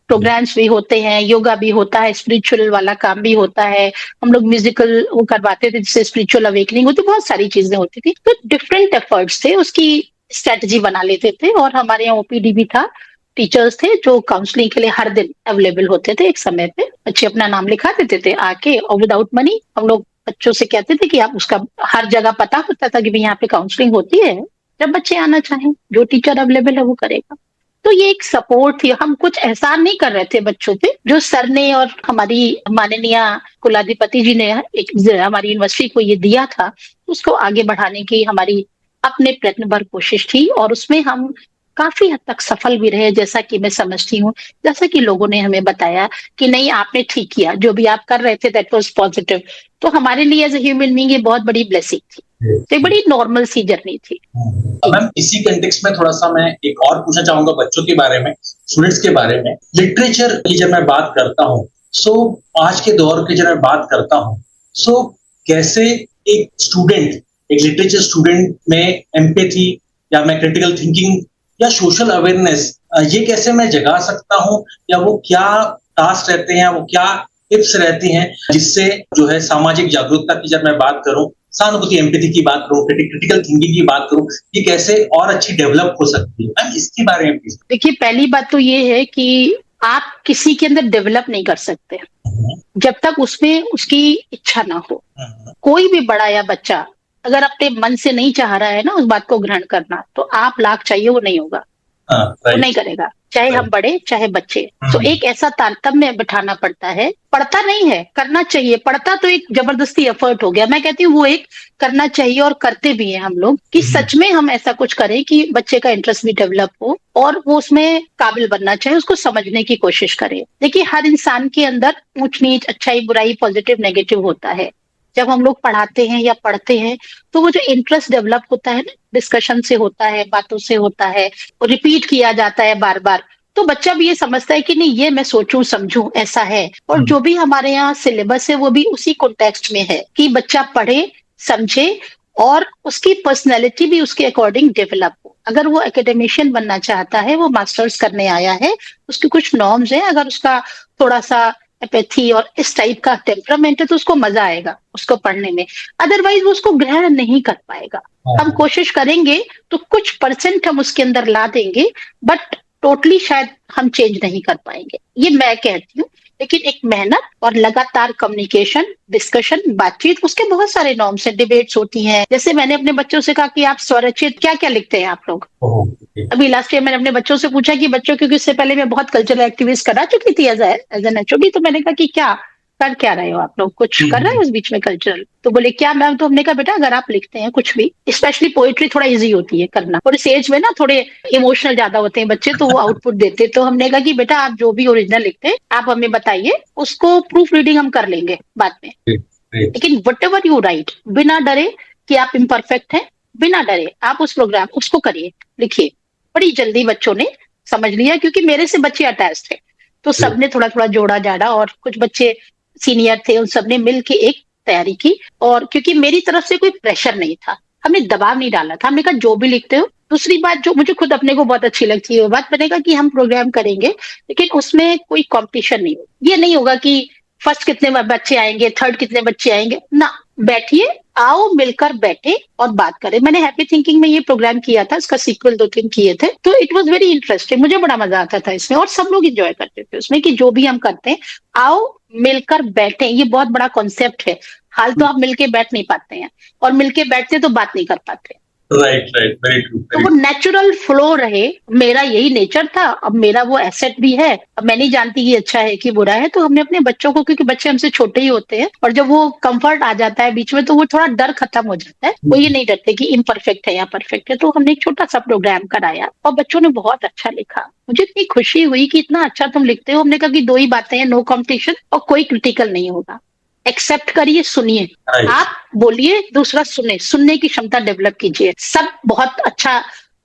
प्रोग्राम्स भी होते हैं, योगा भी होता है, स्पिरिचुअल वाला काम भी होता है, हम लोग म्यूजिकल वो करवाते थे जिससे स्पिरिचुअल अवेकनिंग होती, बहुत सारी चीजें होती थी। तो डिफरेंट एफर्ट्स थे, उसकी स्ट्रेटजी बना लेते थे। और हमारे यहाँ ओपीडी भी था, टीचर्स थे जो काउंसलिंग के लिए हर दिन अवेलेबल होते थे। एक समय पे बच्चे अपना नाम लिखा देते थे आके, और विदाउट मनी हम लोग बच्चों से कहते थे कि आप उसका हर जगह पता होता था कि भाई यहाँ पे काउंसलिंग होती है, जब बच्चे आना चाहें जो टीचर अवेलेबल है वो करेगा। तो ये एक सपोर्ट थी, हम कुछ एहसान नहीं कर रहे थे बच्चों पे। जो सर ने और हमारी माननीय कुलाधिपति जी ने एक हमारी यूनिवर्सिटी को ये दिया था, उसको आगे बढ़ाने की हमारी अपने प्रयत्न भर कोशिश थी, और उसमें हम काफी हद तक सफल भी रहे, जैसा कि मैं समझती हूँ। जैसा कि लोगों ने हमें बताया कि नहीं आपने ठीक किया, जो भी आप कर रहे थे दैट वाज पॉजिटिव। तो हमारे लिए एज ए ह्यूमन बीइंग ये बहुत बड़ी ब्लेसिंग थी, तो बड़ी नॉर्मल सी जर्नी थी। मैम इसी कंटेक्स्ट में थोड़ा सा मैं एक और पूछना चाहूंगा बच्चों के बारे में, स्टूडेंट्स के बारे में। लिटरेचर की जब मैं बात करता हूँ, सो आज के दौर की जब मैं बात करता हूँ, सो कैसे एक स्टूडेंट, एक लिटरेचर स्टूडेंट में एम्पैथी या मैं क्रिटिकल थिंकिंग या सोशल अवेयरनेस, ये कैसे मैं जगा सकता हूँ, या वो क्या टास्क रहते हैं, वो क्या टिप्स रहती हैं जिससे जो है सामाजिक जागरूकता की जब मैं बात करूं, सहानुभूति एम्पैथी की बात करूं, क्रिटिकल थिंकिंग की बात करूं, ये कैसे और अच्छी डेवलप हो सकती है, मैम इसके बारे में प्लीज। देखिए, पहली बात तो ये है कि आप किसी के अंदर डेवलप नहीं कर सकते जब तक उसमें उसकी इच्छा ना हो। कोई भी बड़ा या बच्चा अगर अपने मन से नहीं चाह रहा है ना उस बात को ग्रहण करना, तो आप लाख चाहिए वो नहीं होगा, वो नहीं करेगा, चाहे हम बड़े चाहे बच्चे। तो एक ऐसा तारतम्य बिठाना पड़ता है, पढ़ता नहीं है, करना चाहिए। पढ़ता तो एक जबरदस्ती एफर्ट हो गया, मैं कहती हूँ वो एक करना चाहिए, और करते भी हैं हम लोग कि सच में हम ऐसा कुछ करें कि बच्चे का इंटरेस्ट भी डेवलप हो और वो उसमें काबिल बनना चाहे, उसको समझने की कोशिश करे। देखिए, हर इंसान के अंदर ऊंच नीच, अच्छाई बुराई, पॉजिटिव नेगेटिव होता है। जब हम लोग पढ़ाते हैं या पढ़ते हैं तो वो जो इंटरेस्ट डेवलप होता है ना, डिस्कशन से होता है, बातों से होता है, रिपीट किया जाता है बार बार, तो बच्चा भी ये समझता है कि नहीं ये मैं सोचूं समझूं ऐसा है। और जो भी हमारे यहाँ सिलेबस है वो भी उसी कॉन्टेक्स्ट में है कि बच्चा पढ़े, समझे, और उसकी पर्सनैलिटी भी उसके अकॉर्डिंग डेवलप हो। अगर वो एकेडमिशियन बनना चाहता है, वो मास्टर्स करने आया है, उसके कुछ नॉर्म्स हैं, अगर उसका थोड़ा सा एपैथी और इस टाइप का टेम्परामेंट है तो उसको मजा आएगा उसको पढ़ने में, अदरवाइज वो उसको ग्रहण नहीं कर पाएगा। हम कोशिश करेंगे तो कुछ परसेंट हम उसके अंदर ला देंगे, बट टोटली शायद हम चेंज नहीं कर पाएंगे, ये मैं कहती हूँ। लेकिन एक मेहनत और लगातार कम्युनिकेशन, डिस्कशन, बातचीत, उसके बहुत सारे नॉर्म्स हैं, डिबेट्स होती हैं। जैसे मैंने अपने बच्चों से कहा कि आप स्वरचित क्या क्या लिखते हैं आप लोग। अभी लास्ट ईयर मैंने अपने बच्चों से पूछा कि बच्चों, क्योंकि इससे पहले मैं बहुत कल्चरल एक्टिविटीज करा चुकी थी एज एन एचओडी, तो मैंने कहा कि क्या कर क्या रहे हो आप लोग, कुछ कर रहे हो उस बीच में कल्चरल? तो बोले क्या मैम? तो हमने कहा बेटा अगर आप लिखते हैं कुछ भी, स्पेशली पोएट्री थोड़ा इजी होती है करना, और इस एज में ना थोड़े इमोशनल ज्यादा होते हैं बच्चे, तो वो आउटपुट देते। तो हमने कहा कि बेटा आप जो भी ओरिजिनल लिखते हैं आप हमें बताइए, उसको प्रूफ रीडिंग हम कर लेंगे बाद में, लेकिन वट एवर यू राइट, बिना डरे कि आप इम्परफेक्ट हैं, बिना डरे आप उस प्रोग्राम उसको करिए, लिखिए। बड़ी जल्दी बच्चों ने समझ लिया, क्योंकि मेरे से बच्चे अटैच थे, तो सबने थोड़ा थोड़ा जोड़ा जाड़ा, और कुछ बच्चे सीनियर थे उन सबने मिल के एक तैयारी की। और क्योंकि मेरी तरफ से कोई प्रेशर नहीं था, हमने दबाव नहीं डाला था, हमने कहा जो भी लिखते हो। दूसरी बात जो मुझे खुद अपने को बहुत अच्छी लगती है, वो बात मैंने कहा कि हम प्रोग्राम करेंगे लेकिन उसमें कोई कॉम्पिटिशन नहीं होगा। ये नहीं होगा कि फर्स्ट कितने बच्चे आएंगे, थर्ड कितने बच्चे आएंगे, ना, बैठिए आओ मिलकर बैठे और बात करें। मैंने हैप्पी थिंकिंग में ये प्रोग्राम किया था, इसका सीक्वल 2-3 किए थे, तो इट वाज वेरी इंटरेस्टिंग। मुझे बड़ा मजा आता था इसमें और सब लोग एंजॉय करते थे उसमें कि जो भी हम करते हैं आओ मिलकर बैठे। ये बहुत बड़ा कॉन्सेप्ट है। हाल तो आप मिलके बैठ नहीं पाते हैं और मिलके बैठते तो बात नहीं कर पाते। Right right, very true. तो वो नेचुरल फ्लो रहे। मेरा यही नेचर था, अब मेरा वो एसेट भी है। अब मैं नहीं जानती कि अच्छा है कि बुरा है, तो हमने अपने बच्चों को, क्योंकि बच्चे हमसे छोटे ही होते हैं और जब वो कंफर्ट आ जाता है बीच में तो वो थोड़ा डर खत्म हो जाता है। वो ये नहीं डरते कि इम्परफेक्ट है या परफेक्ट है। तो हमने एक छोटा सा प्रोग्राम कराया और बच्चों ने बहुत अच्छा लिखा। मुझे इतनी खुशी हुई कि इतना अच्छा तुम लिखते हो। हमने कहा कि दो ही बातें हैं, नो कॉम्पिटिशन और कोई क्रिटिकल नहीं होगा। एक्सेप्ट करिए, सुनिए, Right. आप बोलिए, दूसरा सुने, सुनने की क्षमता डेवलप कीजिए। सब बहुत अच्छा,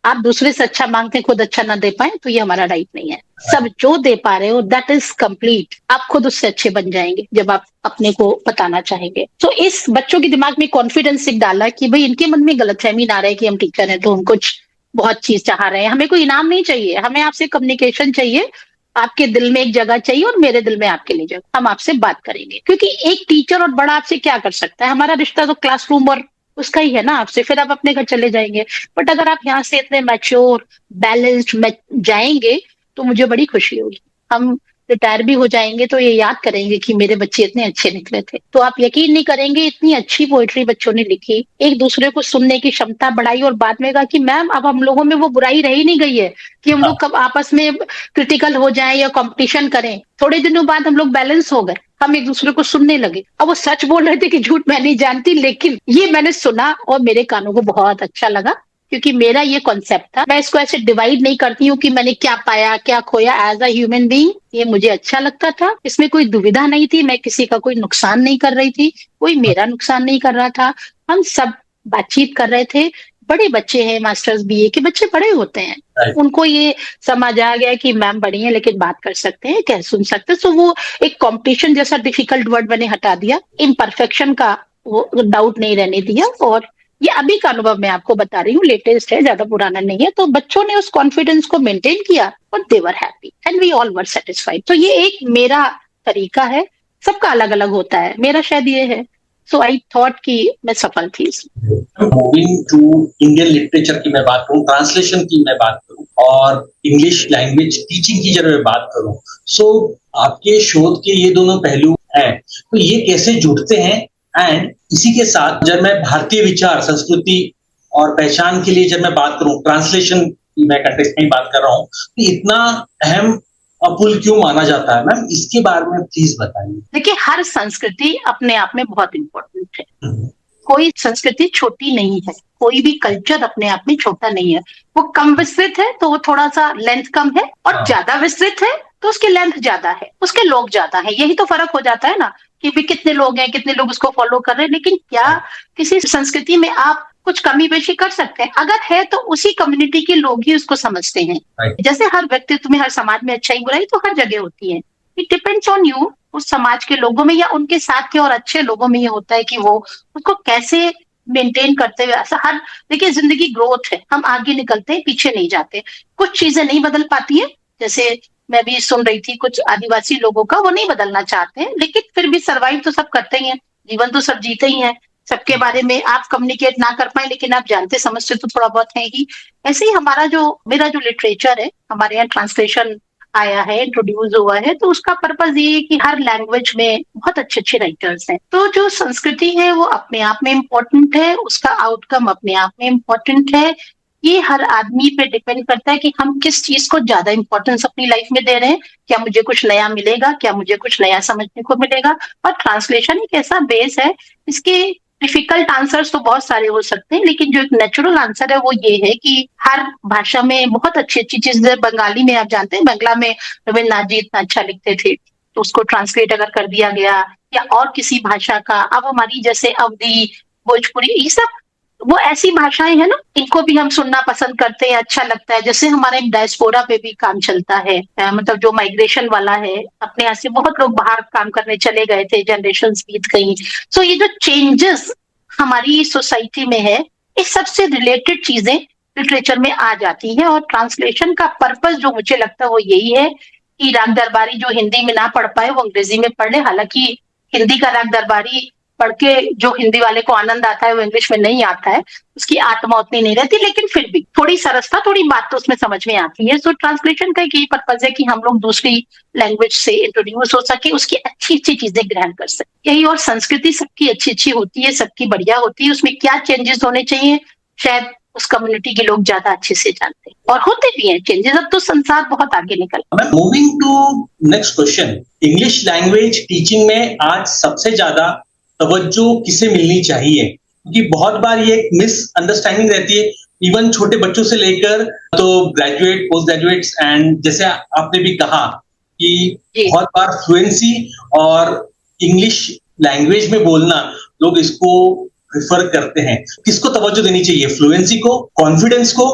आप दूसरे से अच्छा मांगते हैं, खुद अच्छा ना दे पाए तो ये हमारा राइट नहीं है। सब जो दे पा रहे हो दैट इज कंप्लीट। आप खुद उससे अच्छे बन जाएंगे जब आप अपने को बताना चाहेंगे। तो इस बच्चों के दिमाग में कॉन्फिडेंस एक डाला कि भाई इनके मन में गलतफहमी ना रहे कि हम टीचर हैं तो हम कुछ बहुत चीज चाह रहे हैं। हमें कोई इनाम नहीं चाहिए, हमें आपसे कम्युनिकेशन चाहिए। आपके दिल में एक जगह चाहिए और मेरे दिल में आपके लिए जगह। हम आपसे बात करेंगे, क्योंकि एक टीचर और बड़ा आपसे क्या कर सकता है? हमारा रिश्ता तो क्लासरूम और उसका ही है ना आपसे, फिर आप अपने घर चले जाएंगे। बट अगर आप यहाँ से इतने मैच्योर बैलेंस्ड जाएंगे तो मुझे बड़ी खुशी होगी। हम रिटायर भी हो जाएंगे तो ये याद करेंगे कि मेरे बच्चे इतने अच्छे निकले थे। तो आप यकीन नहीं करेंगे, इतनी अच्छी पोएट्री बच्चों ने लिखी, एक दूसरे को सुनने की क्षमता बढ़ाई और बाद में कहा कि मैम अब हम लोगों में वो बुराई रही नहीं गई है कि हम लोग कब आपस में क्रिटिकल हो जाएं या कंपटीशन करें। थोड़े दिनों बाद हम लोग बैलेंस हो गए, हम एक दूसरे को सुनने लगे। अब वो सच बोल रहे थे कि झूठ मैं नहीं जानती, लेकिन ये मैंने सुना और मेरे कानों को बहुत अच्छा लगा, क्योंकि मेरा ये कॉन्सेप्ट था। मैं इसको ऐसे डिवाइड नहीं करती हूँ कि मैंने क्या पाया क्या खोया। एज अ ह्यूमन बीइंग ये मुझे अच्छा लगता था, इसमें कोई दुविधा नहीं थी। मैं किसी का कोई नुकसान नहीं कर रही थी, कोई मेरा नुकसान नहीं कर रहा था। हम सब बातचीत कर रहे थे। बड़े बच्चे हैं, मास्टर्स बीए के बच्चे बड़े होते हैं, उनको ये समझ आ गया कि मैम बड़ी है लेकिन बात कर सकते हैं, कह सुन सकते हैं। तो वो एक कंपटीशन जैसा डिफिकल्ट वर्ड मैंने हटा दिया, इम्परफेक्शन का वो डाउट नहीं रहने दिया। और ये अभी का अनुभव मैं आपको बता रही हूँ, लेटेस्ट है, ज्यादा पुराना नहीं है। तो बच्चों ने उस कॉन्फिडेंस को मेंटेन किया और they were happy and we all were satisfied. तो ये एक मेरा तरीका है, सबका अलग अलग होता है, मेरा शायद ये है। सो आई थॉट कि मैं सफल थी इसमें। मूविंग टू इंडियन लिटरेचर की मैं बात करूं, ट्रांसलेशन की मैं बात करूं और इंग्लिश लैंग्वेज टीचिंग की जब मैं बात करूं, सो आपके शोध के ये दोनों पहलू हैं, तो ये कैसे जुड़ते हैं? एंड इसी के साथ जब मैं भारतीय विचार, संस्कृति और पहचान के लिए जब मैं बात करूं, ट्रांसलेशन की मैं कंटेक्स्ट में बात कर रहा हूं, तो इतना अहम पुल क्यों माना जाता है मैम? इसके बारे में प्लीज बताइए। देखिए, हर संस्कृति अपने आप में बहुत इंपॉर्टेंट है। कोई संस्कृति छोटी नहीं है, कोई भी कल्चर अपने आप में छोटा नहीं है। वो कम विस्तृत है तो वो थोड़ा सा लेंथ कम है, और ज्यादा विस्तृत है तो उसकी लेंथ ज्यादा है, उसके लोग ज्यादा है। यही तो फर्क हो जाता है ना, कि भी कितने लोग हैं, कितने लोग उसको फॉलो कर रहे हैं। लेकिन क्या किसी संस्कृति में आप कुछ कमी पेशी कर सकते हैं? अगर है तो उसी कम्युनिटी के लोग ही उसको समझते हैं। जैसे हर व्यक्तित्व में, हर समाज में अच्छाई बुराई तो हर जगह होती है। इट डिपेंड्स ऑन यू, उस समाज के लोगों में या उनके साथ के और अच्छे लोगों में ये होता है कि वो उसको कैसे मेंटेन करते हुए। ऐसा हर, देखिए जिंदगी ग्रोथ है, हम आगे निकलते हैं, पीछे नहीं जाते। कुछ चीजें नहीं बदल पाती है, जैसे मैं भी सुन रही थी कुछ आदिवासी लोगों का, वो नहीं बदलना चाहते हैं लेकिन फिर भी सरवाइव तो सब करते ही हैं, जीवन तो सब जीते ही हैं। सबके बारे में आप कम्युनिकेट ना कर पाए लेकिन आप जानते समझते तो थोड़ा बहुत है ही। ऐसे ही हमारा जो, मेरा जो लिटरेचर है, हमारे यहाँ ट्रांसलेशन आया है, इंट्रोड्यूस हुआ है, तो उसका पर्पज ये है कि हर लैंग्वेज में बहुत अच्छे अच्छे राइटर्स हैं। तो जो संस्कृति है वो अपने आप में इम्पोर्टेंट है, उसका आउटकम अपने आप में इम्पोर्टेंट है। ये हर आदमी पे डिपेंड करता है कि हम किस चीज को ज्यादा इंपॉर्टेंस अपनी लाइफ में दे रहे हैं। क्या मुझे कुछ नया मिलेगा, क्या मुझे कुछ नया समझने को मिलेगा? और ट्रांसलेशन एक ऐसा बेस है, इसके डिफिकल्ट आंसर्स तो बहुत सारे हो सकते हैं, लेकिन जो एक नेचुरल आंसर है वो ये है कि हर भाषा में बहुत अच्छी अच्छी चीजें। बंगाली में आप जानते हैं, बंगला में रविन्द्रनाथ जी इतना अच्छा लिखते थे, तो उसको ट्रांसलेट अगर कर दिया गया, या और किसी भाषा का, अब हमारी जैसे अवधी, भोजपुरी, ये सब वो ऐसी भाषाएं हैं ना, इनको भी हम सुनना पसंद करते हैं, अच्छा लगता है। जैसे हमारे डायस्पोरा पे भी काम चलता है, मतलब जो माइग्रेशन वाला है, अपने यहाँ से बहुत लोग बाहर काम करने चले गए थे, जनरेशन बीत गई। सो ये जो चेंजेस हमारी सोसाइटी में है, इस सबसे रिलेटेड चीजें लिटरेचर में आ जाती हैं। और ट्रांसलेशन का पर्पस जो मुझे लगता है वो यही है कि राग दरबारी जो हिंदी में ना पढ़ पाए वो अंग्रेजी में पढ़ ले। हालांकि हिंदी का राग दरबारी पढ़ के जो हिंदी वाले को आनंद आता है वो इंग्लिश में नहीं आता है, उसकी आत्मा उतनी नहीं रहती, लेकिन फिर भी थोड़ी सरसता, थोड़ी बात तो उसमें समझ में आती है। सो ट्रांसलेशन का एक यही पर्पज है कि हम लोग दूसरी लैंग्वेज से इंट्रोड्यूस हो सके, उसकी अच्छी अच्छी चीजें ग्रहण कर सके। यही, और संस्कृति सबकी अच्छी अच्छी होती है, सबकी बढ़िया होती है, उसमें क्या चेंजेस होने चाहिए शायद उस कम्युनिटी के लोग ज्यादा अच्छे से जानते हैं, और होते भी हैं चेंजेस। अब तो संसार बहुत आगे निकल। Moving to next question, English language teaching में आज सबसे ज्यादा तवज्जो किसे मिलनी चाहिए? क्योंकि बहुत बार ये एक मिसअंडरस्टैंडिंग रहती है, इवन छोटे बच्चों से लेकर तो ग्रेजुएट, पोस्ट ग्रेजुएट्स, एंड जैसे आपने भी कहा कि बहुत बार फ्लुएंसी और इंग्लिश लैंग्वेज में बोलना लोग इसको प्रेफर करते हैं। किसको तवज्जो देनी चाहिए, फ्लुएंसी को, कॉन्फिडेंस को,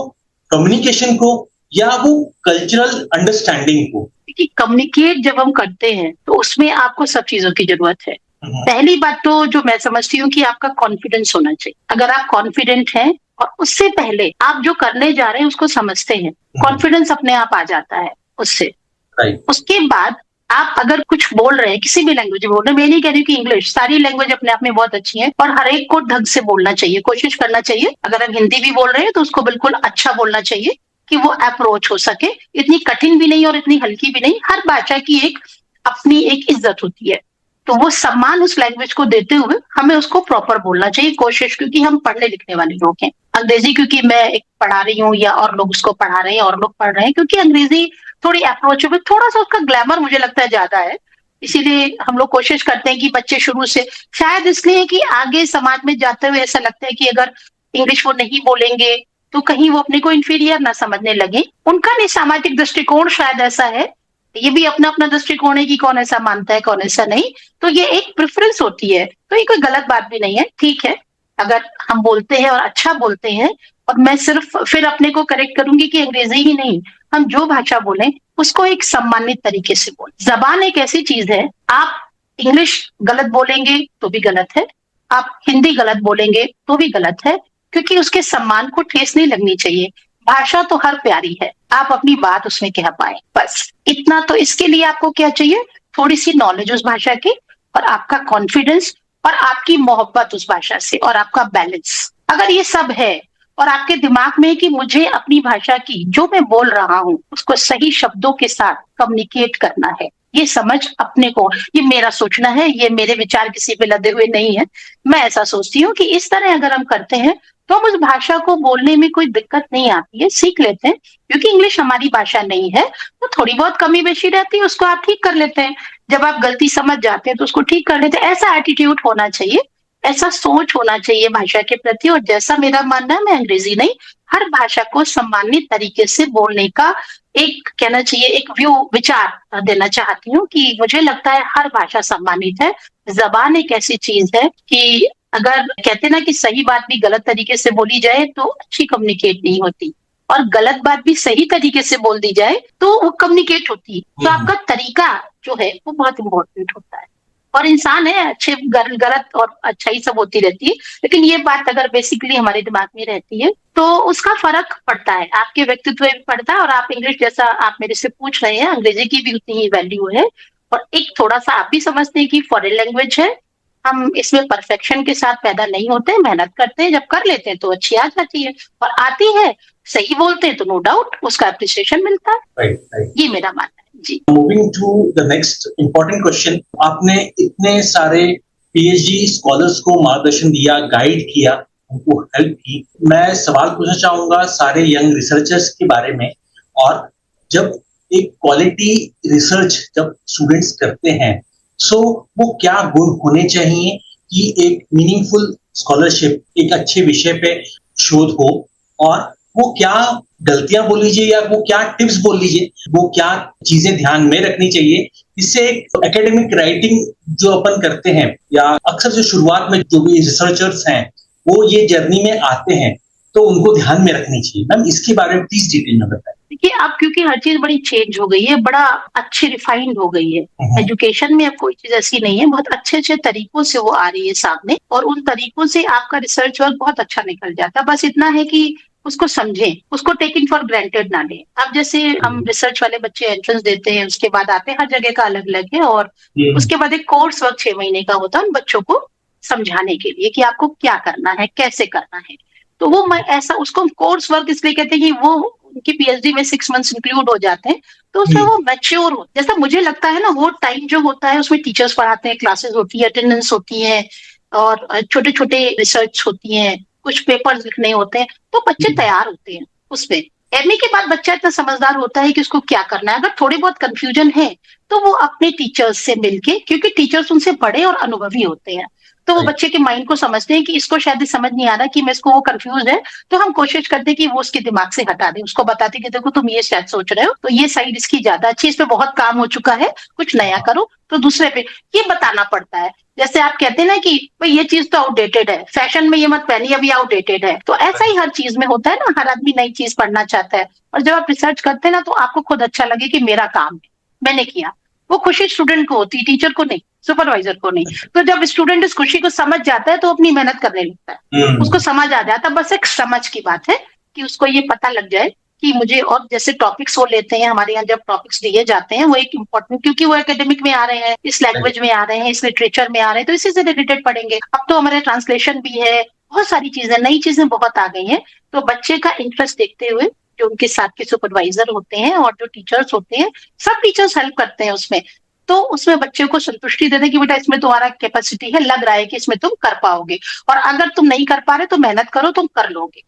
कम्युनिकेशन को, या वो कल्चरल अंडरस्टैंडिंग को? देखिए, कम्युनिकेट जब हम करते हैं तो उसमें आपको सब चीजों की जरूरत है। पहली बात तो जो मैं समझती हूँ कि आपका कॉन्फिडेंस होना चाहिए। अगर आप कॉन्फिडेंट हैं और उससे पहले आप जो करने जा रहे हैं उसको समझते हैं, कॉन्फिडेंस अपने आप आ जाता है उससे। उसके बाद आप अगर कुछ बोल रहे हैं, किसी भी लैंग्वेज में बोल रहे हैं, मैं नहीं कह रही कि इंग्लिश, सारी लैंग्वेज अपने आप में बहुत अच्छी है और हर एक को ढंग से बोलना चाहिए, कोशिश करना चाहिए। अगर हम हिंदी भी बोल रहे हैं तो उसको बिल्कुल अच्छा बोलना चाहिए कि वो अप्रोच हो सके, इतनी कठिन भी नहीं और इतनी हल्की भी नहीं। हर भाषा की एक अपनी एक इज्जत होती है, तो वो सम्मान उस लैंग्वेज को देते हुए हमें उसको प्रॉपर बोलना चाहिए, कोशिश, क्योंकि हम पढ़ने लिखने वाले लोग हैं। अंग्रेजी क्योंकि मैं एक पढ़ा रही हूँ या और लोग उसको पढ़ा रहे हैं और लोग पढ़ रहे हैं, क्योंकि अंग्रेजी थोड़ी अप्रोचेबल, थोड़ा सा उसका ग्लैमर मुझे लगता है ज्यादा है, इसीलिए हम लोग कोशिश करते हैं कि बच्चे शुरू से, शायद इसलिए कि आगे समाज में जाते हुए ऐसा लगता है कि अगर इंग्लिश वो नहीं बोलेंगे तो कहीं वो अपने को इंफीरियर ना समझने लगे। उनका नहीं, सामाजिक दृष्टिकोण शायद ऐसा है, ये भी अपना अपना दृष्टिकोण है कि कौन ऐसा मानता है कौन ऐसा नहीं, तो ये एक प्रेफरेंस होती है, तो ये कोई गलत बात भी नहीं है। ठीक है, अगर हम बोलते हैं और अच्छा बोलते हैं, और मैं सिर्फ फिर अपने को करेक्ट करूंगी कि अंग्रेजी ही नहीं, हम जो भाषा बोलें उसको एक सम्मानित तरीके से बोलें। जबान एक ऐसी चीज है, आप इंग्लिश गलत बोलेंगे तो भी गलत है, आप हिंदी गलत बोलेंगे तो भी गलत है, क्योंकि उसके सम्मान को ठेस नहीं लगनी चाहिए। भाषा तो हर प्यारी है, आप अपनी बात उसमें कह पाए, बस इतना। तो इसके लिए आपको क्या चाहिए, थोड़ी सी नॉलेज उस भाषा की, और आपका कॉन्फिडेंस, और आपकी मोहब्बत उस भाषा से, और आपका बैलेंस। अगर ये सब है और आपके दिमाग में है कि मुझे अपनी भाषा की जो मैं बोल रहा हूँ उसको सही शब्दों के साथ कम्युनिकेट करना है, ये समझ अपने को, ये मेरा सोचना है, ये मेरे विचार किसी पे लदे हुए नहीं है, मैं ऐसा सोचती हूँ कि इस तरह अगर हम करते हैं तो हम उस भाषा को बोलने में कोई दिक्कत नहीं आती है, सीख लेते हैं। क्योंकि इंग्लिश हमारी भाषा नहीं है तो थोड़ी बहुत कमी बेशी रहती है, उसको आप ठीक कर लेते हैं। जब आप गलती समझ जाते हैं तो उसको ठीक कर लेते हैं। ऐसा एटीट्यूड होना चाहिए, ऐसा सोच होना चाहिए भाषा के प्रति। और जैसा मेरा मानना है, मैं अंग्रेजी नहीं, हर भाषा को सम्मानित तरीके से बोलने का एक, कहना चाहिए, एक विचार देना चाहती हूँ कि मुझे लगता है हर भाषा सम्मानित है। जबान एक ऐसी चीज है कि अगर कहते ना कि सही बात भी गलत तरीके से बोली जाए तो अच्छी कम्युनिकेट नहीं होती, और गलत बात भी सही तरीके से बोल दी जाए तो वो कम्युनिकेट होती है। तो आपका तरीका जो है वो बहुत इंपॉर्टेंट होता है। और इंसान है, अच्छे गलत और अच्छाई सब होती रहती है, लेकिन ये बात अगर बेसिकली हमारे दिमाग में रहती है तो उसका फर्क पड़ता है, आपके व्यक्तित्व में भी पड़ता है। और आप इंग्लिश, जैसा आप मेरे से पूछ रहे हैं, अंग्रेजी की भी उतनी ही वैल्यू है। और एक थोड़ा सा आप भी समझते हैं कि फॉरेन लैंग्वेज है, हम इसमें परफेक्शन के साथ पैदा नहीं होते हैं, मेहनत करते हैं, जब कर लेते हैं तो अच्छी आ जाती है, और आती है, सही बोलते हैं तो नो डाउट उसका अप्रिसिएशन मिलता है। right. ये मेरा मानना है जी। Moving to the next important question, आपने इतने सारे पीएचडी स्कॉलर्स को मार्गदर्शन दिया, गाइड किया, उनको हेल्प की। मैं सवाल पूछना चाहूंगा सारे यंग रिसर्चर्स के बारे में। और जब एक क्वालिटी रिसर्च जब स्टूडेंट्स करते हैं, सो वो क्या गुण होने चाहिए कि एक मीनिंगफुल स्कॉलरशिप, एक अच्छे विषय पे शोध हो, और वो क्या गलतियां बोल लीजिए या वो क्या टिप्स बोल लीजिए, वो क्या चीजें ध्यान में रखनी चाहिए, इससे एक एकेडमिक राइटिंग जो अपन करते हैं, या अक्सर जो शुरुआत में जो भी रिसर्चर्स हैं वो ये जर्नी में आते हैं, तो उनको ध्यान में रखनी चाहिए। मैम, इसके बारे में प्लीज डिटेल में बताएं। देखिए, अब क्योंकि हर चीज बड़ी चेंज हो गई है, बड़ा अच्छी रिफाइंड हो गई है, एजुकेशन में अब कोई चीज ऐसी नहीं है, बहुत अच्छे अच्छे तरीकों से वो आ रही है सामने, और उन तरीकों से आपका रिसर्च वर्क बहुत अच्छा निकल जाता है। बस इतना है कि उसको समझें, उसको टेकिंग फॉर ग्रांटेड ना लें। अब जैसे हम रिसर्च वाले बच्चे एंट्रेंस देते हैं, उसके बाद आते हैं, हर जगह का अलग अलग है, और उसके बाद एक कोर्स वर्क 6 महीने का होता है, उन बच्चों को समझाने के लिए कि आपको क्या करना है, कैसे करना है। तो वो मैं ऐसा उसको कोर्स वर्क इसलिए कहते हैं कि वो उनकी पीएचडी में 6 मंथ्स इंक्लूड हो जाते हैं, तो उसमें वो मैच्योर हो, जैसा मुझे लगता है ना, वो टाइम जो होता है उसमें टीचर्स पढ़ाते हैं, क्लासेस होती है, अटेंडेंस होती है और छोटे छोटे रिसर्च होती है, कुछ पेपर्स लिखने होते हैं, तो बच्चे तैयार होते हैं उसमें। एमए के बाद बच्चा इतना समझदार होता है कि उसको क्या करना है। अगर थोड़ी बहुत कंफ्यूजन है तो वो अपने टीचर्स से मिलके, क्योंकि टीचर्स उनसे बड़े और अनुभवी होते हैं, तो वो बच्चे के माइंड को समझते हैं कि इसको शायद समझ नहीं आ रहा कि मैं इसको, वो कंफ्यूज है, तो हम कोशिश करते हैं कि वो उसके दिमाग से हटा दें, उसको बताते कि देखो तुम ये शायद सोच रहे हो, तो ये साइड इसकी ज्यादा अच्छी, इस पे बहुत काम हो चुका है, कुछ नया करो, तो दूसरे पे ये बताना पड़ता है। जैसे आप कहते हैं ना कि भाई ये चीज तो आउटडेटेड है, फैशन में ये मत पहनिए, अभी आउटडेटेड है, तो ऐसा ही हर चीज में होता है ना, हर आदमी नई चीज पढ़ना चाहता है, और जब आप रिसर्च करते हैं ना तो आपको खुद अच्छा लगे कि मेरा काम है, मैंने किया। वो खुशी स्टूडेंट को होती है, टीचर को नहीं, सुपरवाइजर को नहीं। तो जब स्टूडेंट इस खुशी को समझ जाता है तो अपनी मेहनत करने लगता है, उसको समझ आ जाता है। बस एक समझ की बात है कि उसको ये पता लग जाए कि मुझे, और जैसे टॉपिक्स वो लेते हैं हमारे यहाँ, जब टॉपिक्स दिए जाते हैं वो एक इम्पोर्टेंट, क्योंकि वो एकेडमिक में आ रहे हैं, इस लैंग्वेज में आ रहे हैं, इस लिटरेचर में आ रहे हैं, तो इसी से रिलेटेड पढ़ेंगे। अब तो हमारे ट्रांसलेशन भी है, बहुत सारी चीजें, नई चीजें बहुत आ गई हैं, तो बच्चे का इंटरेस्ट देखते हुए जो उनके साथ के सुपरवाइजर होते हैं और जो टीचर्स होते हैं, सब टीचर्स हेल्प करते हैं उसमें, तो उसमें बच्चे को संतुष्टि देते हैं कि बेटा इसमें तुम्हारा कैपेसिटी है, लग रहा है कि इसमें तुम कर पाओगे, और अगर तुम नहीं कर पा रहे तो मेहनत करो, तुम कर लोगे।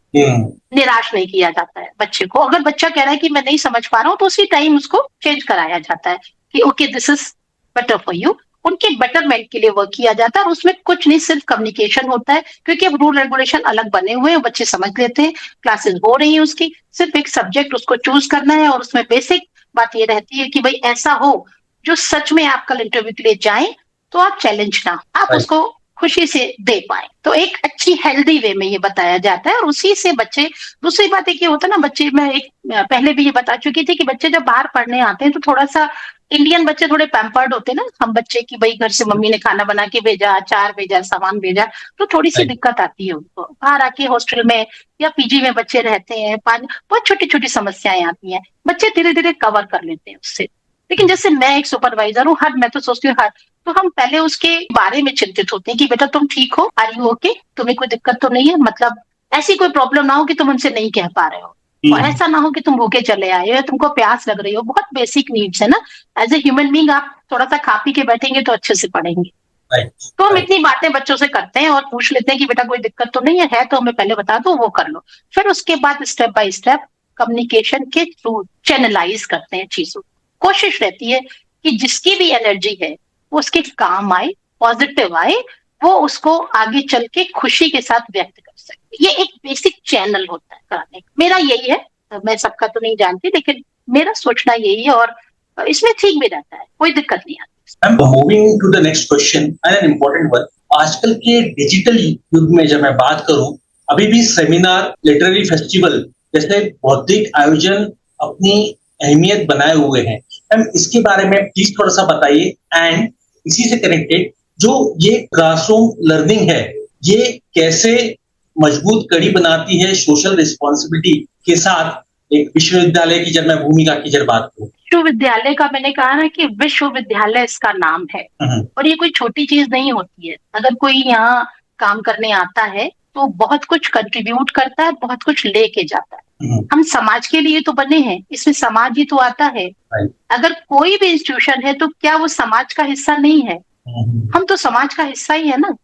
निराश नहीं किया जाता है बच्चे को। अगर बच्चा कह रहा है कि मैं नहीं समझ पा रहा हूँ तो उसी टाइम उसको चेंज कराया जाता है कि okay this is better for you, उनके बेटरमेंट के लिए वर्क किया जाता है। और उसमें कुछ नहीं, सिर्फ कम्युनिकेशन होता है, क्योंकि अब रूल रेगुलेशन अलग बने हुए हैं, बच्चे समझ लेते हैं, क्लासेस हो रही है उसकी, सिर्फ एक सब्जेक्ट उसको चूज करना है, और उसमें बेसिक बात ये रहती है कि भाई ऐसा हो जो सच में आप कल इंटरव्यू के लिए जाएं तो आप चैलेंज ना, आप उसको खुशी से दे पाए। तो एक अच्छी हेल्दी वे में ये बताया जाता है, और उसी से बच्चे, दूसरी बात एक ये होता है ना, बच्चे, मैं एक पहले भी ये बता चुकी थी कि बच्चे जब बाहर पढ़ने आते हैं तो थोड़ा सा, इंडियन बच्चे थोड़े पैम्पर्ड होते हैं ना, हम बच्चे की भाई घर से मम्मी ने खाना बना के भेजा, अचार भेजा, सामान भेजा, तो थोड़ी सी दिक्कत आती है उनको। बाहर आके हॉस्टल में या पीजी में बच्चे रहते हैं, बहुत छोटी छोटी समस्याएं आती हैं, बच्चे धीरे धीरे कवर कर लेते हैं उससे। लेकिन जैसे मैं एक सुपरवाइजर हूँ, हर, मैं तो सोचती हूँ हर, तो हम पहले उसके बारे में चिंतित होते हैं कि बेटा तुम ठीक हो, आर यू ओके, तुम्हें कोई दिक्कत तो नहीं है, मतलब ऐसी कोई प्रॉब्लम ना हो कि तुम हमसे नहीं कह पा रहे हो, और ऐसा ना हो कि तुम भूखे चले आए हो या तुमको प्यास लग रही हो, बहुत बेसिक नीड्स है ना। एज ए ह्यूमन बीइंग आप थोड़ा सा खा पी के बैठेंगे तो अच्छे से पढ़ेंगे। तो हम इतनी बातें बच्चों से करते हैं और पूछ लेते हैं कि बेटा कोई दिक्कत तो नहीं है तो हमें पहले बता दो, वो कर लो। फिर उसके बाद स्टेप बाय स्टेप कम्युनिकेशन के थ्रू चैनलाइज करते हैं चीजों। कोशिश रहती है कि जिसकी भी एनर्जी है वो उसके काम आए, पॉजिटिव आए, वो उसको आगे चल के खुशी के साथ व्यक्त कर सके। ये एक बेसिक चैनल होता है कराने का। मेरा यही है, मैं सबका तो नहीं जानती, लेकिन मेरा सोचना यही है, और इसमें ठीक भी रहता है, कोई दिक्कत नहीं आती। I'm moving to the next question and an important one. आजकल के डिजिटल युग में जब मैं बात करूं, अभी भी सेमिनार, लिटरेरी फेस्टिवल जैसे बौद्धिक आयोजन अपनी अहमियत बनाए हुए हैं। मैम इसके बारे में प्लीज थोड़ा सा बताइए, एंड इसी से कनेक्टेड जो ये क्लासरूम लर्निंग है, ये कैसे मजबूत कड़ी बनाती है सोशल रिस्पॉन्सिबिलिटी के साथ एक विश्वविद्यालय की, जब मैं भूमिका की जब बात करूं। विश्वविद्यालय का मैंने कहा ना कि विश्वविद्यालय इसका नाम है, और ये कोई छोटी चीज नहीं होती है। अगर कोई यहाँ काम करने आता है तो बहुत कुछ कंट्रीब्यूट करता है, बहुत कुछ लेके जाता है। हम समाज के लिए तो बने हैं, इसमें समाज ही तो आता है। अगर कोई भी इंस्टीट्यूशन है तो क्या वो समाज का हिस्सा नहीं है? हम तो समाज का हिस्सा ही है ना।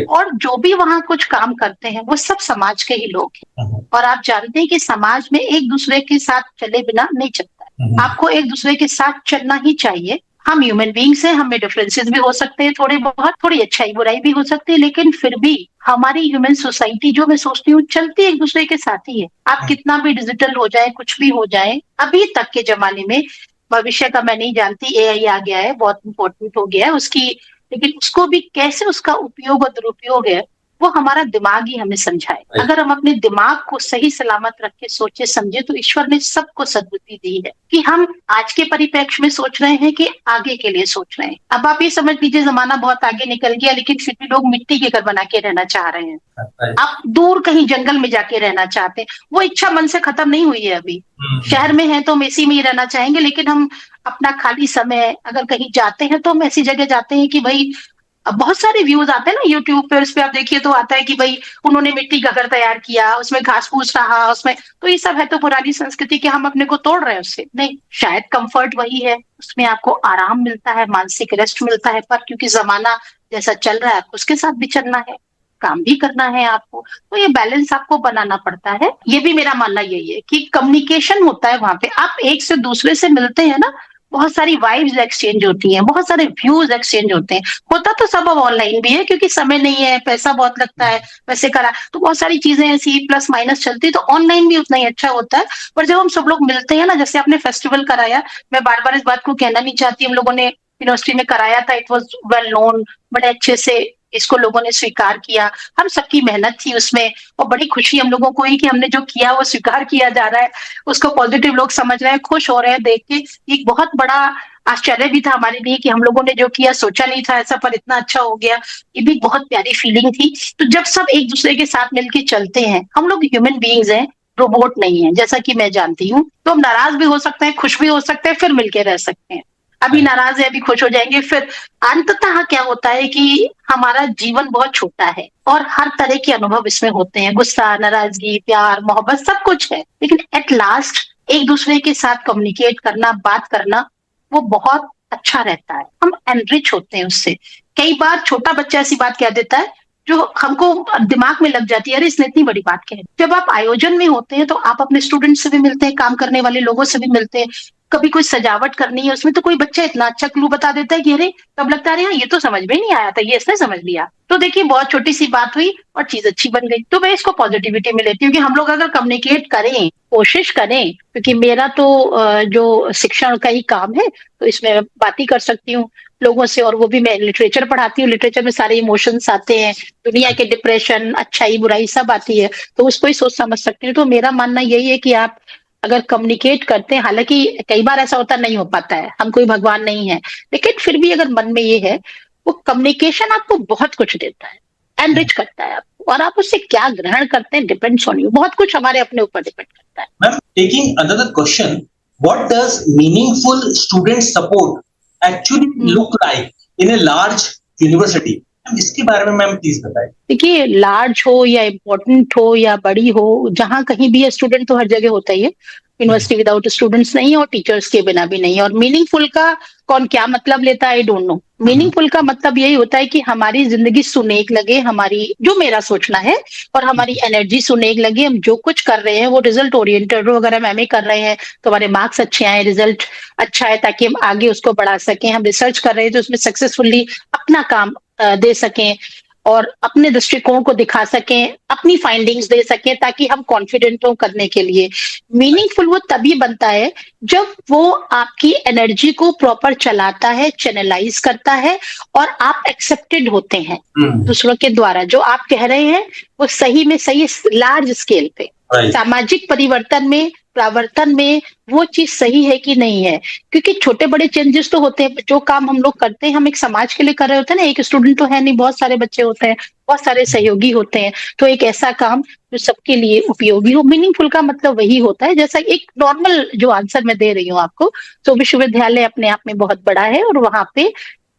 और जो भी वहाँ कुछ काम करते हैं वो सब समाज के ही लोग हैं। और आप जानते हैं कि समाज में एक दूसरे के साथ चले बिना नहीं चलता है। आपको एक दूसरे के साथ चलना ही चाहिए। हम ह्यूमन बीइंग्स हैं, हमें डिफरेंसेस भी हो सकते हैं, थोड़े बहुत, थोड़ी अच्छाई बुराई भी हो सकती है, लेकिन फिर भी हमारी ह्यूमन सोसाइटी, जो मैं सोचती हूँ, चलती एक दूसरे के साथ ही है। आप कितना भी डिजिटल हो जाए, कुछ भी हो जाए, अभी तक के जमाने में, भविष्य का मैं नहीं जानती, एआई आ गया है, बहुत इंपॉर्टेंट हो गया है उसकी, लेकिन उसको भी कैसे उसका उपयोग और दुरुपयोग है वो हमारा दिमाग ही हमें समझाए। अगर हम अपने दिमाग को सही सलामत रख के सोचे समझे तो ईश्वर ने सबको सद्बुद्धि दी है कि हम आज के परिप्रेक्ष्य में सोच रहे हैं कि आगे के लिए सोच रहे हैं। अब आप ये समझ लीजिए जमाना बहुत आगे निकल गया, लेकिन फिर भी लोग मिट्टी के घर बना के रहना चाह रहे हैं। आप दूर कहीं जंगल में जाके रहना चाहते हैं, वो इच्छा मन से खत्म नहीं हुई है अभी। शहर में है तो हम एसी में ही रहना चाहेंगे, लेकिन हम अपना खाली समय अगर कहीं जाते हैं तो हम ऐसी जगह जाते हैं कि भाई अब बहुत सारे व्यूज आते हैं ना यूट्यूब पे, उस पे आप देखिए तो आता है कि भाई उन्होंने मिट्टी का घर तैयार किया, उसमें घास फूस रहा, उसमें तो ये सब है तो पुरानी संस्कृति के हम अपने को तोड़ रहे हैं उससे। नहीं, शायद कंफर्ट वही है, उसमें आपको आराम मिलता है, मानसिक रेस्ट मिलता है, पर क्योंकि जमाना जैसा चल रहा है आपको उसके साथ भी चलना है, काम भी करना है आपको, तो ये बैलेंस आपको बनाना पड़ता है। ये भी मेरा मानना यही है कि कम्युनिकेशन होता है वहां पे, आप एक से दूसरे से मिलते हैं ना, बहुत सारी वाइब्स एक्सचेंज होती हैं, बहुत सारे व्यूज एक्सचेंज होते हैं। होता तो सब अब ऑनलाइन भी है क्योंकि समय नहीं है, पैसा बहुत लगता है, वैसे करा तो बहुत सारी चीजें ऐसी प्लस माइनस चलती है, तो ऑनलाइन भी उतना ही अच्छा होता है। पर जब हम सब लोग मिलते हैं ना, जैसे आपने फेस्टिवल कराया, मैं बार बार इस बात को कहना नहीं चाहती, हम लोगों ने यूनिवर्सिटी में कराया था, इट वॉज वेल नोन, बड़े अच्छे से इसको लोगों ने स्वीकार किया, हम सबकी मेहनत थी उसमें, और बड़ी खुशी हम लोगों को ही कि हमने जो किया वो स्वीकार किया जा रहा है, उसको पॉजिटिव लोग समझ रहे हैं, खुश हो रहे हैं देख के। एक बहुत बड़ा आश्चर्य भी था हमारे लिए कि हम लोगों ने जो किया सोचा नहीं था ऐसा, पर इतना अच्छा हो गया, ये भी बहुत प्यारी फीलिंग थी। तो जब सब एक दूसरे के साथ मिलके चलते हैं, हम लोग ह्यूमन बीइंग्स हैं, रोबोट नहीं है, जैसा कि मैं जानती हूँ, तो हम नाराज भी हो सकते हैं, खुश भी हो सकते हैं, फिर मिलके रह सकते हैं। अभी नाराज है, अभी खुश हो जाएंगे, फिर अंततः क्या होता है कि हमारा जीवन बहुत छोटा है और हर तरह के अनुभव इसमें होते हैं, गुस्सा, नाराजगी, प्यार, मोहब्बत, सब कुछ है, लेकिन एट लास्ट एक दूसरे के साथ कम्युनिकेट करना, बात करना, वो बहुत अच्छा रहता है, हम एनरिच होते हैं उससे। कई बार छोटा बच्चा ऐसी बात कह देता है जो हमको दिमाग में लग जाती है, अरे इसने इतनी बड़ी बात कह दी। जब आप आयोजन में होते हैं तो आप अपने स्टूडेंट से भी मिलते हैं, काम करने वाले लोगों से भी मिलते हैं, कभी कोई सजावट करनी है उसमें तो कोई बच्चा इतना अच्छा क्लू बता देता है कि अरे, तब लगता है अरे ये तो समझ में नहीं आया था, ये इसने समझ लिया। तो देखिए बहुत छोटी सी बात हुई और चीज अच्छी बन गई, तो मैं इसको पॉजिटिविटी में लेती हूँ कि हम लोग अगर कम्युनिकेट करें, कोशिश करें, क्योंकि मेरा तो जो शिक्षण का ही काम है, तो इसमें बात ही कर सकती हूँ लोगों से, और वो भी मैं लिटरेचर पढ़ाती हूँ, लिटरेचर में सारे इमोशंस आते हैं, दुनिया के डिप्रेशन, अच्छाई बुराई सब आती है, तो उसको ही सोच समझ सकती हूँ। तो मेरा मानना यही है कि आप अगर कम्युनिकेट करते हैं, हालांकि कई बार ऐसा होता नहीं हो पाता है, हम कोई भगवान नहीं है, लेकिन फिर भी अगर मन में ये है, वो कम्युनिकेशन आपको बहुत कुछ देता है, एनरिच करता है आपको, और आप उससे क्या ग्रहण करते हैं डिपेंड्स ऑन यू, बहुत कुछ हमारे अपने ऊपर डिपेंड करता है। Ma'am, taking another question, what does meaningful student support actually look like in a large university? इसके बारे में मैम प्लीज बताएं। देखिए, लार्ज हो या इम्पोर्टेंट हो या बड़ी हो, जहां कहीं भी है, स्टूडेंट तो हर जगह होता ही है, यूनिवर्सिटी विदाउट स्टूडेंट्स नहीं है और टीचर्स के बिना भी नहीं है। और मीनिंगफुल का कौन क्या मतलब लेता है, आई डोंट नो। मीनिंगफुल का मतलब यही होता है कि हमारी जिंदगी सुनेक लगे, हमारी जो मेरा सोचना है, और हमारी एनर्जी सुनेक लगे, हम जो कुछ कर रहे हैं वो रिजल्ट ओरिएंटेड हो। अगर हम एमए कर रहे हैं तो हमारे मार्क्स अच्छे आए, रिजल्ट अच्छा है, ताकि हम आगे उसको बढ़ा सकें। हम रिसर्च कर रहे हैं तो उसमें सक्सेसफुली अपना काम दे सकें और अपने दृष्टिकोण को दिखा सकें, अपनी फाइंडिंग्स दे सकें, ताकि हम कॉन्फिडेंट हो करने के लिए। मीनिंगफुल वो तभी बनता है जब वो आपकी एनर्जी को प्रॉपर चलाता है, चैनलाइज करता है, और आप एक्सेप्टेड होते हैं दूसरों के द्वारा। जो आप कह रहे हैं वो सही में सही, लार्ज स्केल पे, सामाजिक परिवर्तन में, प्रवर्तन में वो चीज सही है कि नहीं है। क्योंकि छोटे बड़े चेंजेस तो होते हैं, जो काम हम लोग करते हैं हम एक समाज के लिए कर रहे होते हैं ना, एक स्टूडेंट तो है नहीं, बहुत सारे बच्चे होते हैं, बहुत सारे सहयोगी होते हैं, तो एक ऐसा काम जो सबके लिए उपयोगी हो। मीनिंगफुल का मतलब वही होता है, जैसा एक नॉर्मल जो आंसर मैं दे रही हूँ आपको, तो विश्वविद्यालय अपने आप में बहुत बड़ा है और वहां पे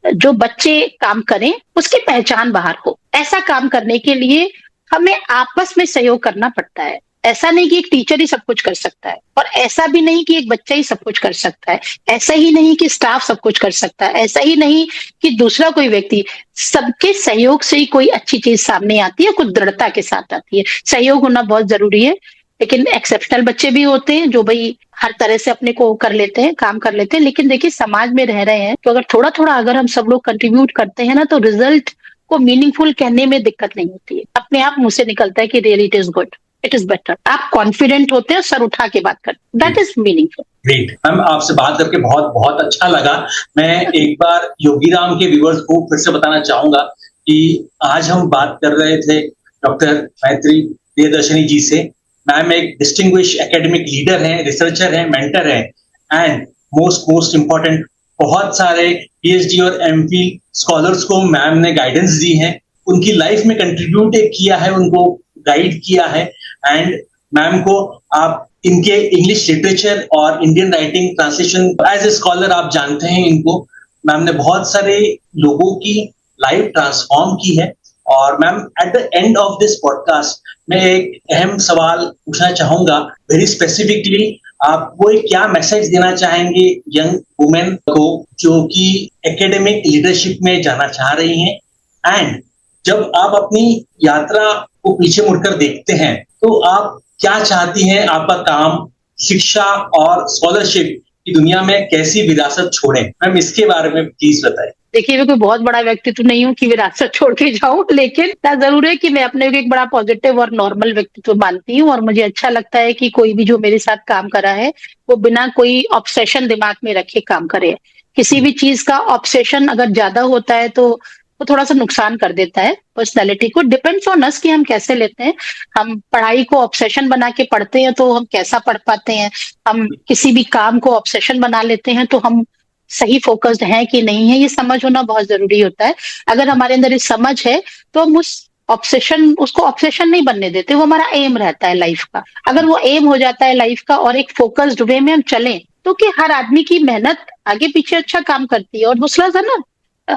जो बच्चे काम करें उसकी पहचान बाहर हो। ऐसा काम करने के लिए हमें आपस में सहयोग करना पड़ता है। ऐसा नहीं कि एक टीचर ही सब कुछ कर सकता है, और ऐसा भी नहीं कि एक बच्चा ही सब कुछ कर सकता है, ऐसा ही नहीं कि स्टाफ सब कुछ कर सकता है, ऐसा ही नहीं कि दूसरा कोई व्यक्ति। सबके सहयोग से ही कोई अच्छी चीज सामने आती है, कुछ दृढ़ता के साथ आती है। सहयोग होना बहुत जरूरी है, लेकिन एक्सेप्शनल बच्चे भी होते हैं जो भाई हर तरह से अपने को कर लेते हैं, काम कर लेते हैं। लेकिन देखिए, समाज में रह रहे हैं तो अगर थोड़ा थोड़ा अगर हम सब लोग कंट्रीब्यूट करते हैं ना, तो रिजल्ट को मीनिंगफुल कहने में दिक्कत नहीं होती है, अपने आप मुंह से निकलता है कि really it is good, it is better. आप कॉन्फिडेंट होते हैं, सर उठा के बात करते, that is meaningful. Great ma'am, आपसे बात करके बहुत बहुत अच्छा लगा। मैं एक बार योगीराम के व्यूअर्स को फिर से बताना चाहूंगा कि आज हम बात कर रहे थे डॉक्टर मैत्री प्रियदर्शनी जी से। मैम एक डिस्टिंग्विश एकेडमिक लीडर हैं, रिसर्चर हैं, मेंटर हैं, एंड मोस्ट इम्पोर्टेंट बहुत सारे पीएचडी और एमफिल स्कॉलर्स को मैम ने गाइडेंस दी है, उनकी लाइफ में कंट्रीब्यूट किया है, उनको गाइड किया है। एंड मैम को आप इनके इंग्लिश लिटरेचर और Indian writing translation as a scholar आप जानते हैं इनको। मैम ने बहुत सारे लोगों की लाइफ ट्रांसफॉर्म की है। और ma'am, at the end of this podcast मैं एक अहम सवाल पूछना चाहूंगा, वेरी स्पेसिफिकली आप वो एक क्या मैसेज देना चाहेंगे यंग वुमेन को जो कि एकेडमिक लीडरशिप में जाना चाह रही हैं? एंड जब आप अपनी यात्रा को पीछे मुड़कर देखते हैं तो आप क्या चाहती हैं आपका काम शिक्षा और स्कॉलरशिप की दुनिया में कैसी विरासत छोड़ें? मैम, इसके बारे में प्लीज बताएं। देखिए, मैं कोई बहुत बड़ा व्यक्तित्व नहीं हूँ कि विरासत छोड़ के जाऊं, लेकिन इतना जरूर है कि मैं अपने को एक बड़ा पॉजिटिव और नॉर्मल व्यक्तित्व मानती हूँ और मुझे अच्छा लगता है कि कोई भी जो मेरे साथ काम कर रहा है वो बिना कोई ऑब्सेशन दिमाग में रखे काम करे। किसी भी चीज का ऑब्सेशन अगर ज्यादा होता है तो वो थोड़ा सा नुकसान कर देता है पर्सनैलिटी को। डिपेंड्स ऑन अस कि हम कैसे लेते हैं। हम पढ़ाई को ऑब्सेशन बना के पढ़ते हैं तो हम कैसा पढ़ पाते हैं। हम किसी भी काम को ऑब्सेशन बना लेते हैं तो हम सही फोकस्ड है कि नहीं है, ये समझ होना बहुत जरूरी होता है। अगर हमारे अंदर ये समझ है तो हम उसको ऑब्सेशन नहीं बनने देते, वो हमारा एम रहता है लाइफ का। अगर वो एम हो जाता है लाइफ का और एक फोकस्ड वे में हम चलें तो कि हर आदमी की मेहनत आगे पीछे अच्छा काम करती है। और दूसरा था ना,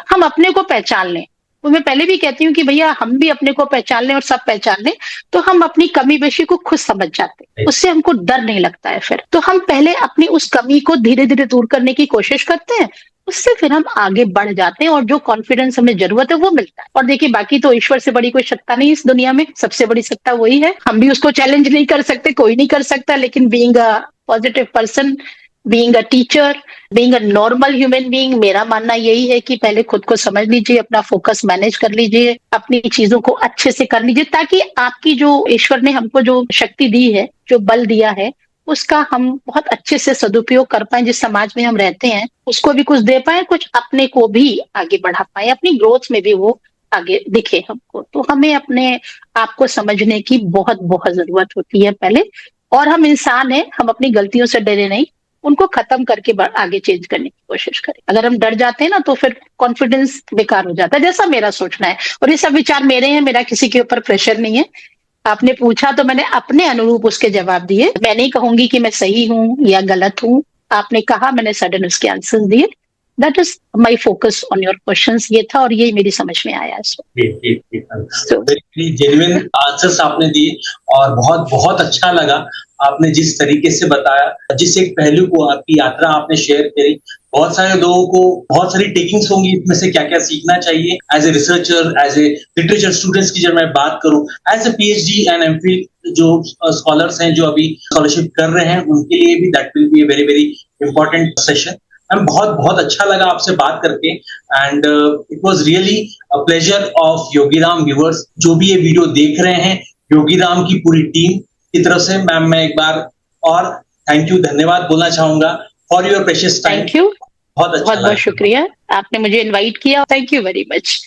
हम अपने को पहचान लें। तो मैं पहले भी कहती हूँ कि भैया हम भी अपने को पहचान लें और सब पहचान लें तो हम अपनी कमी बेशी को खुद समझ जाते हैं, उससे हमको डर नहीं लगता है। फिर तो हम पहले अपनी उस कमी को धीरे धीरे दूर करने की कोशिश करते हैं, उससे फिर हम आगे बढ़ जाते हैं और जो कॉन्फिडेंस हमें जरूरत है वो मिलता है। और देखिए, बाकी तो ईश्वर से बड़ी कोई सत्ता नहीं इस दुनिया में, सबसे बड़ी सत्ता वही है। हम भी उसको चैलेंज नहीं कर सकते, कोई नहीं कर सकता, लेकिन being a positive person, being a teacher, being a normal human being, मेरा मानना यही है कि पहले खुद को समझ लीजिए, अपना फोकस मैनेज कर लीजिए, अपनी चीजों को अच्छे से कर लीजिए ताकि आपकी जो ईश्वर ने हमको जो शक्ति दी है, जो बल दिया है, उसका हम बहुत अच्छे से सदुपयोग कर पाए। जिस समाज में हम रहते हैं उसको भी कुछ दे पाए, कुछ अपने को भी आगे बढ़ा पाए, अपनी ग्रोथ में भी वो आगे दिखे हमको। तो हमें अपने आप को समझने की बहुत बहुत जरूरत होती है पहले। और हम इंसान हैं, हम अपनी गलतियों से डरे नहीं, उनको खत्म करके आगे चेंज करने की कोशिश करें। अगर हम डर जाते हैं ना तो फिर कॉन्फिडेंस बेकार हो जाता है, जैसा मेरा सोचना है। और ये सब विचार मेरे हैं, मेरा किसी के ऊपर प्रेशर नहीं है। आपने पूछा तो मैंने अपने अनुरूप उसके जवाब दिए। मैं नहीं कहूंगी कि मैं सही हूं या गलत हूं। आपने कहा, मैंने सडन उसके आंसर दिए। That is my focus on your questions, ये था और यही मेरी समझ में आया इस वक्त। वेरी जेन्युइन आंसर्स आपने दिए और बहुत बहुत अच्छा लगा आपने जिस तरीके से बताया, जिस एक पहलू को आपकी यात्रा आपने शेयर करी। बहुत सारे लोगों को बहुत सारी टेकिंग्स होंगी इसमें से क्या क्या सीखना चाहिए as a researcher, as a literature students की जब मैं बात करूं, as a PhD and MPhil जो स्कॉलर्स हैं जो अभी स्कॉलरशिप कर रहे हैं, उनके लिए भी that will be a very very important session. Ma'am, बहुत बहुत अच्छा लगा आपसे बात करके and it was really a pleasure of Yogiram viewers. जो भी ये वीडियो देख रहे हैं, योगीराम की पूरी टीम की तरफ से मैम मैं एक बार और थैंक यू, धन्यवाद बोलना चाहूंगा for your precious time. Thank you, बहुत अच्छा, बहुत बहुत शुक्रिया, आपने मुझे इनवाइट किया। Thank you very much.